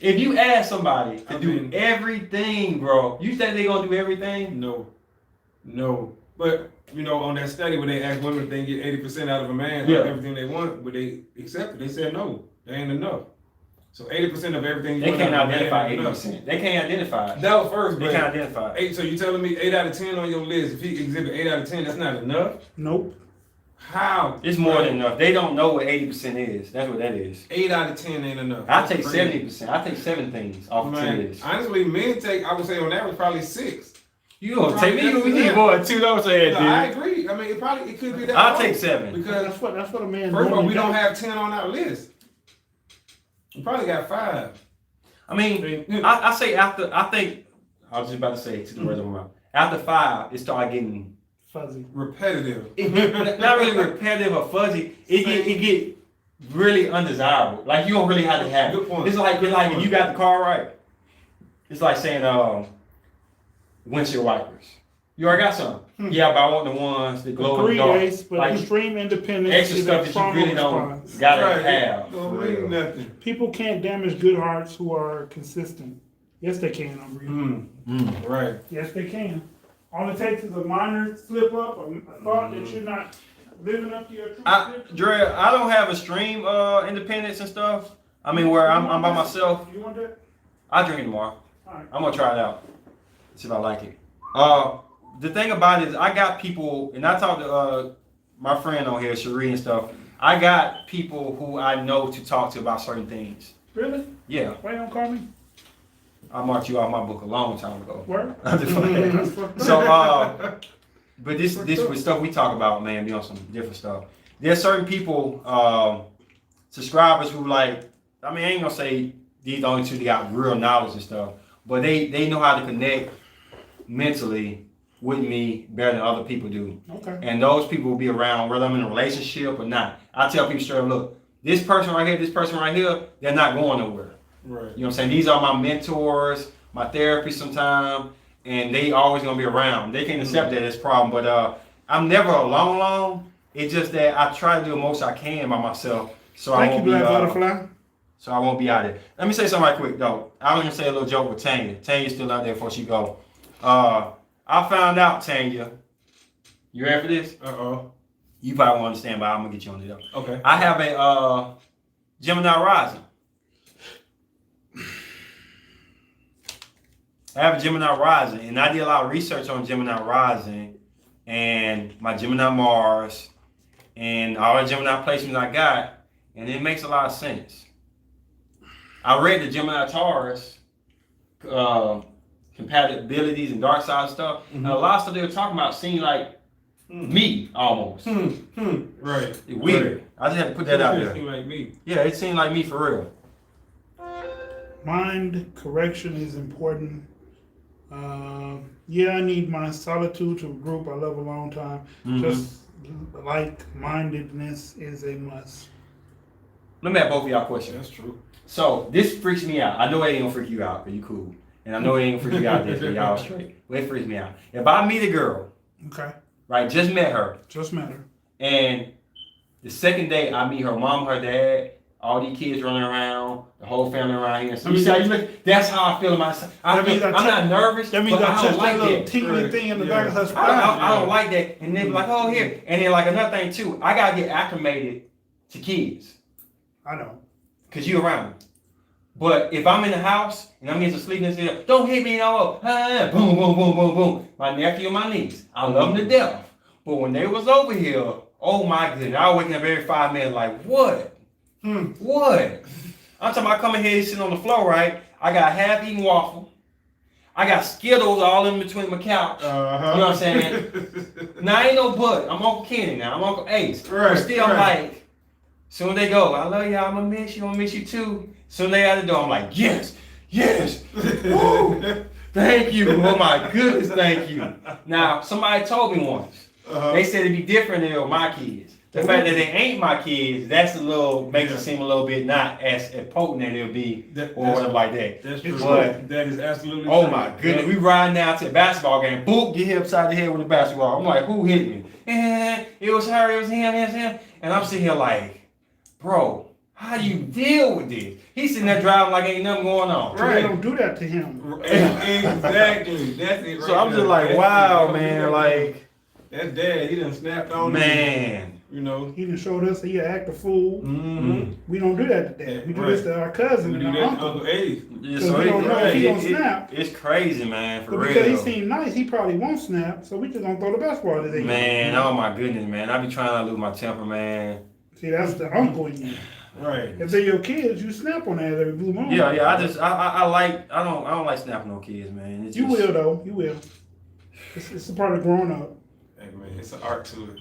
If you ask somebody to do everything, bro, you think they're gonna do everything? No. But on that study where they asked women if they get 80% out of a man, everything they want, but they accepted. They said no, they ain't enough. So 80% of everything they can't identify 80%. They can't identify. That was first, they can't identify. So you telling me 8 out of 10 on your list? If he exhibit 8 out of 10, that's not enough? Nope. How? It's more than enough. They don't know what 80% is. That's what that is. 8 out of 10 ain't enough. I take 70%. I take 7 things off of 10 lists. Honestly, men take, I would say on average, probably 6. You gonna take me? We need more than 2 those ahead, dude. I agree. I mean, it could be that. I'll take 7. Because that's what a man. First of all, we don't have 10 on our list. We probably got 5. I mean, I say after. I think I was just about to say to the rest of them. After 5, it started getting fuzzy, repetitive. Not really repetitive or fuzzy. It get really undesirable. Like you don't really have to have it. Good point. It's like if you got the car right. It's like saying windshield wipers. You already got some. Yeah, but I want the ones that glow in the dark. But like extreme independence. Extra stuff that you really don't gotta have. Don't mean nothing. People can't damage good hearts who are consistent. Yes, they can, I'm reading. Right. Yes, they can. All it takes is a minor slip up, a thought that you're not living up to your true potential. Dre, I don't have extreme independence and stuff. I mean, where I'm by myself. You want that? I drink it tomorrow. Alright. I'm gonna try it out. See if I like it. The thing about it is, I got people, and I talked to my friend on here, Cherie and stuff. I got people who I know to talk to about certain things. Really? Yeah, Why you don't call me? I marked you off my book a long time ago. Word? I'm just playing. So, but this was stuff we talk about, man. Be on some different stuff. There's certain people, subscribers who like. I mean, I ain't gonna say these the only two that got real knowledge and stuff, but they know how to connect mentally with me better than other people do. Okay. And those people will be around whether I'm in a relationship or not. I tell people straight up, look, this person right here, they're not going nowhere. Right. You know what I'm saying? These are my mentors, my therapists sometimes, and they always gonna be around. They can accept that as a problem, but I'm never alone. It's just that I try to do the most I can by myself, so I Thank you, won't be Black Butterfly. so I won't be out there. Let me say something right quick though. I was gonna say a little joke with Tanya. Tanya's still out there before she go. I found out, Tanya. You ready for this? You probably won't understand, but I'm gonna get you on it though. Okay. I have a Gemini rising. I have a Gemini rising, and I did a lot of research on Gemini rising and my Gemini Mars and all the Gemini placements I got, and it makes a lot of sense. I read the Gemini Taurus compatibilities and dark side stuff, and a lot of stuff they were talking about seemed like me almost. Right. It's weird. Right. I just had to put that out there. Seem like me. Yeah, it seemed like me for real. Mind correction is important. Yeah, I need my solitude to a group I love a long time. Just like-mindedness is a must. Let me ask both of y'all a question. That's true. So this freaks me out. I know it ain't gonna freak you out because you cool, and I know it ain't gonna freak you out because y'all straight. But it freaks me out. If I meet a girl, Okay. right, just met her, Just matter. and the second day I meet her mom, her dad, all these kids running around, the whole family around here. So you see how you look? That's how I feel in myself. I'm not nervous. That means but I I touched don't like that little that. tingling thing in the back of her spine. I don't like that. And they be like, oh, here. And then like another thing too, I gotta get acclimated to kids. I don't. Cause you around me. But if I'm in the house and I'm getting some sleep and say, don't hit me no more. Boom, boom, boom, boom, boom. My nephew and my niece. I love them to death. But when they was over here, oh my goodness, I was waking up every 5 minutes like, what? What? I'm talking about coming here sitting on the floor, right? I got half-eaten waffle. I got Skittles all in between my couch. You know what I'm saying? Now, ain't no but. I'm Uncle Kenny now. I'm Uncle Ace. Right, But still, I'm right. like, soon as they go, I love y'all. I'm going to miss you. I'm going to miss you too. Soon as they out the door, I'm like, yes, yes. Woo. Thank you. Oh, my goodness, thank you. Now, somebody told me once. They said it'd be different than they were my kids. The fact that they ain't my kids, that's a little, makes it seem a little bit not as potent as it'll be or whatever like that. That's true. But, That is absolutely oh true. my goodness, we riding down to a basketball game. Boop, get hit upside the head with a basketball. I'm like, who hit me? And it was her, it was him, it was him. And I'm sitting here like, bro, how do you deal with this? He's sitting there driving like ain't nothing going on. They don't do that to him. Exactly. That's it right So I'm just there. like, That's wow, it. man, like, That's dad. He done snapped on man. You know. He done showed us that he act a fool. Mm-hmm. We don't do that to dad. We do Right. this to our cousin We and do our that to uncle. Uncle Ace. Yeah, So we don't know if he gonna snap. It's crazy, man, for But real. because he seemed nice, he probably won't snap. So we just gonna throw the basketball to them. Man, oh my goodness, man. I be trying not to lose my temper, man. See, that's the uncle in you. Right. If they're your kids, you snap on that every blue moon. Yeah, I don't like snapping on kids, man. It's You just- will though. You will. It's a part of growing up. Hey man, it's an art to it.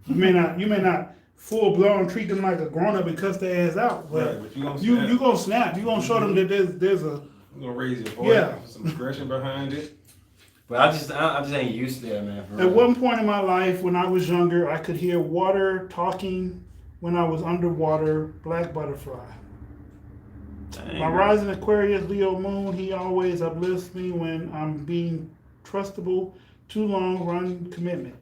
You may not full blown treat them like a grown up and cuss their ass out, but Right, but you gonna you snap. gonna snap. You gonna show them that there's a You gonna raise your voice. Yeah. Some aggression behind it. But I just ain't used to that, man. For At real. one point in my life, when I was younger, I could hear water talking when I was underwater. Black butterfly. Dang, My man. rising Aquarius Leo moon, he always uplifts me when I'm being trustable. Too long run commitment.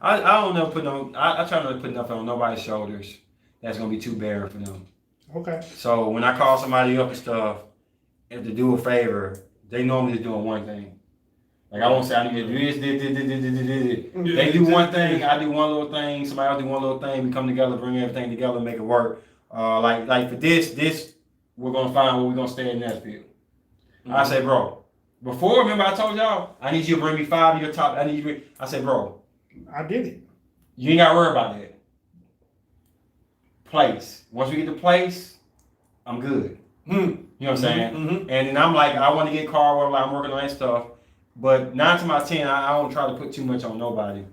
I don't know. I try not to put nothing on nobody's shoulders that's gonna be too barren for them. Okay. So when I call somebody up and stuff, if to do a favor, they normally just doing one thing. Like I won't say I need to do this. They do one thing, I do one little thing, somebody else do one little thing, we come together, bring everything together, make it work. Like for this, we're gonna find where we're gonna stay in Nashville. I say, bro, before, remember I told y'all, I need you to bring me 5 of your top, I said, bro. I did it. You ain't gotta worry about that. Place. Once we get the place, I'm good. You know what I'm saying? And then I'm like, I want to get car, whatever, I'm working on that stuff. But 9 times out of 10, I don't try to put too much on nobody.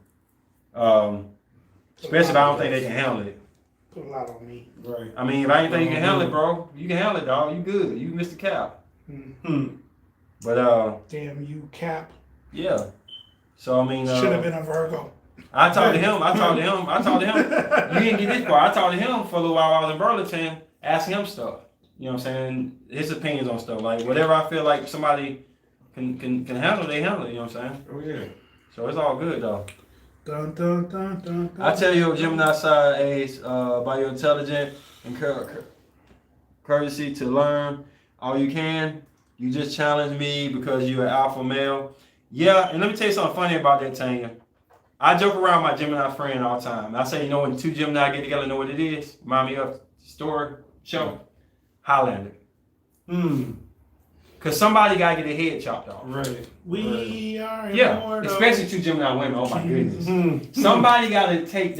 Especially if I don't think they can handle it. Put a lot on me. Right. I mean, if I ain't think you can handle it, bro, you can handle it, dog. You good. You Mr. Cap. But damn you, Cap. yeah. So I mean, Should have been a Virgo. I talked to him. You didn't get this part. I talked to him for a little while while I was in Burlington, asking him stuff. You know what I'm saying? His opinions on stuff. Like whatever I feel like somebody can handle, they handle it. You know what I'm saying? Oh yeah. So it's all good though. Dun, dun, dun, dun, dun. I tell you, Gemini side, Ace, by your intelligence and courtesy to learn all you can. You just challenge me because you're an alpha male. Yeah, and let me tell you something funny about that, Tanya. I joke around with my Gemini friend all the time. I say, you know, when 2 Gemini get together, know what it is? Remind me of the story, show, Highlander. Because somebody got to get their head chopped off. Right. We are Yeah, immortal. especially 2 Gemini women. Oh my goodness. Somebody got to take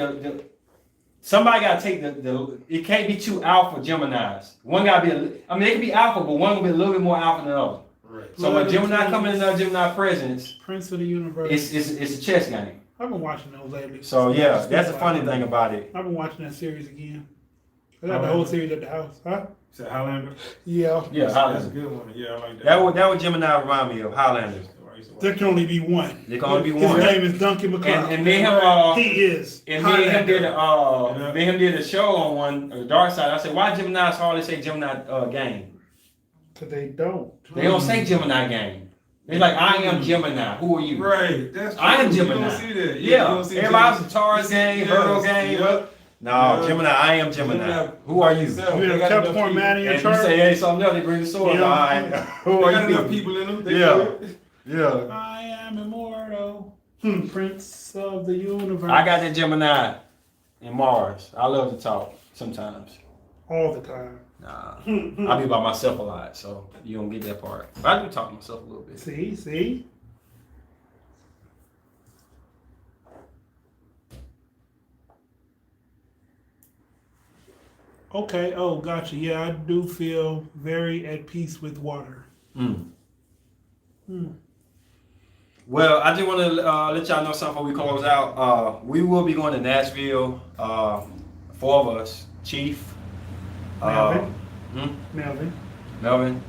somebody got to take the. It can't be 2 alpha Geminis. One got to be. I mean, they can be alpha, but one will be a little bit more alpha than the other. Right. So when Gemini come in another Gemini presence, Prince of the Universe. it's a chess game. I've been watching those lately. So yeah, that's the funny thing about it. I've been watching that series again. I got the whole series at the house. Huh? Is that Highlander? Yeah. Yeah, That's a Highlander. good one. Yeah, I like that. That what Gemini remind me of, Highlanders. There can only be one. There can only be His one. name is Duncan McLeod. And me and him, he is. and me and him did Highlander. me and him did a show on one, the dark side. I said, why Gemini's hardly say Gemini game? Because they don't. They don't say Gemini game. They're like, I am Gemini. Who are you? Right. That's true. I am You Gemini. don't see that. Yeah. You don't see Everybody's Gemini. a Taurus game, Virgo game. Yeah. No, Yeah. Gemini, I am Gemini. Who are you? You have Capricorn man in your And you chart? say, hey, something else, they bring the sword. Yeah. All right. Who They are got enough you? people in them. They Yeah. good. Yeah. I am immortal. Prince of the universe. I got that Gemini and Mars. I love to talk sometimes. all the time. Nah, I be by myself a lot, so you don't get that part. But I do talk to myself a little bit. See? Okay, oh, gotcha. Yeah, I do feel very at peace with water. Well, I just want to let y'all know something before we close out. We will be going to Nashville, 4 of us, Chief, Melvin. Melvin,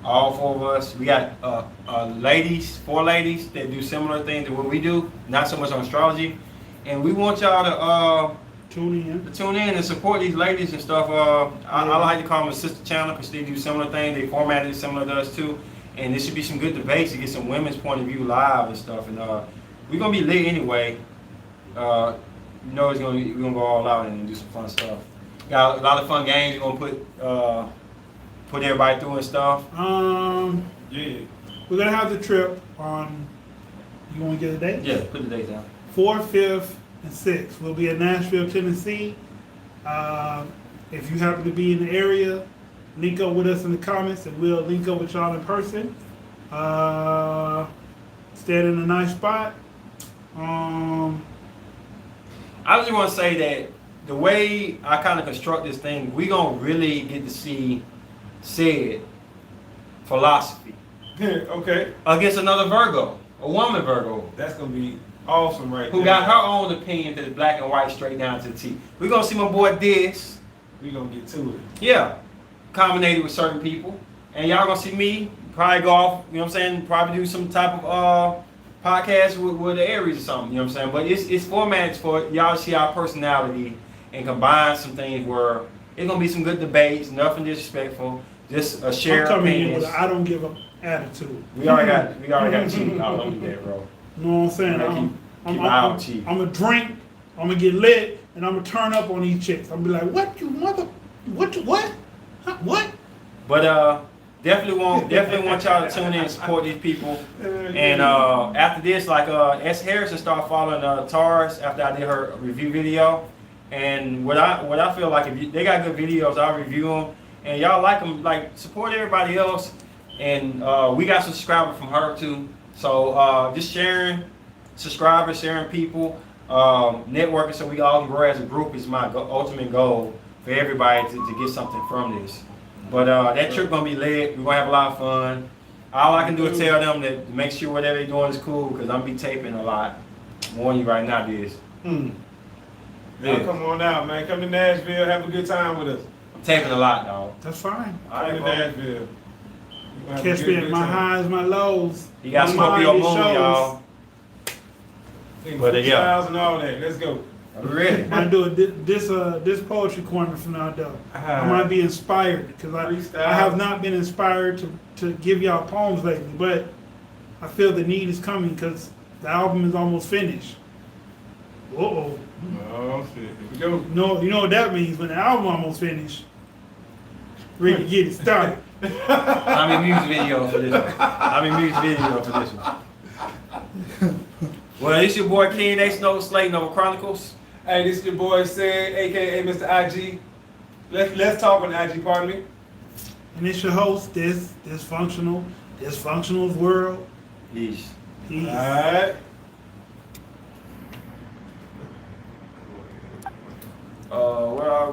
all 4 of us. We got ladies, 4 ladies that do similar things to what we do, not so much on astrology. And we want y'all to tune in and support these ladies and stuff. I like to call them a sister channel because they do similar things. They formatted it similar to us too. And there should be some good debates to get some women's point of view live and stuff. And we're gonna be lit anyway. You know, we're gonna go all out and do some fun stuff. Got a lot of fun games. We're gonna put everybody through and stuff. Yeah. We're gonna have the trip on. You want to get a date? Yeah, put the dates down. 4th, 5th, and 6th. We'll be in Nashville, Tennessee. If you happen to be in the area, link up with us in the comments and we'll link up with y'all in person. Stand in a nice spot. I just want to say that the way I kind of construct this thing, we gonna really get to see said philosophy Okay. against another Virgo, a woman Virgo, That's gonna be awesome right who there. got her own opinion that is black and white straight down to the T. We're gonna see my boy Dis, We gonna get to it. yeah, combinated with certain people, and y'all gonna see me probably go off, you know what I'm saying, probably do some type of podcast with the Aries or something, you know what I'm saying, but it's formats for y'all to see our personality and combine some things where it's gonna be some good debates, nothing disrespectful, just a I'm shared coming in opinions. with an I don't give a attitude. We already got cheap. No, don't do that, bro. You know what I'm saying? Keep an eye on cheap. I'm gonna drink, I'm gonna get lit, and I'm gonna turn up on these chicks. I'm gonna be like, what you mother? What? Huh? What? But definitely want y'all to tune in and support these people. And after this, like S. Harrison started following Tars after I did her review video. And what I feel like, if they got good videos, I'll review them. And y'all like them, like support everybody else. And we got some subscribers from her too. So just sharing subscribers, sharing people, networking, so we all can grow as a group is my ultimate goal for everybody to get something from this. But that trip gonna be lit. We're gonna have a lot of fun. All I can do is tell them that make sure whatever they're doing is cool, because I'm be taping a lot. I'm warning you right now, this. Yeah. Come on out, man. Come to Nashville, have a good time with us. I'm taping a lot, dog. That's fine. All right, Come to bro. Nashville. Catch me at my highs, my lows. You got My Scorpio mind Moon, shows. y'all. But, yeah. Styles and all that. Let's go. I'm ready. I do this poetry corner from now though. I might be inspired because I have not been inspired to give y'all poems lately, but I feel the need is coming because the album is almost finished. Uh-oh. Oh shit. Here we go. No, you know what that means when the album almost finished. Ready to get it started. I'm in music video for this one. I'm in music video for this one. Well, it's your boy King Ace Nova Slate Nova Chronicles. Hey, this is your boy Sid, aka Mr. IG. Let's talk on IG, pardon me. And it's your host, Dysfunctional's World. Peace. Peace. Alright. Where are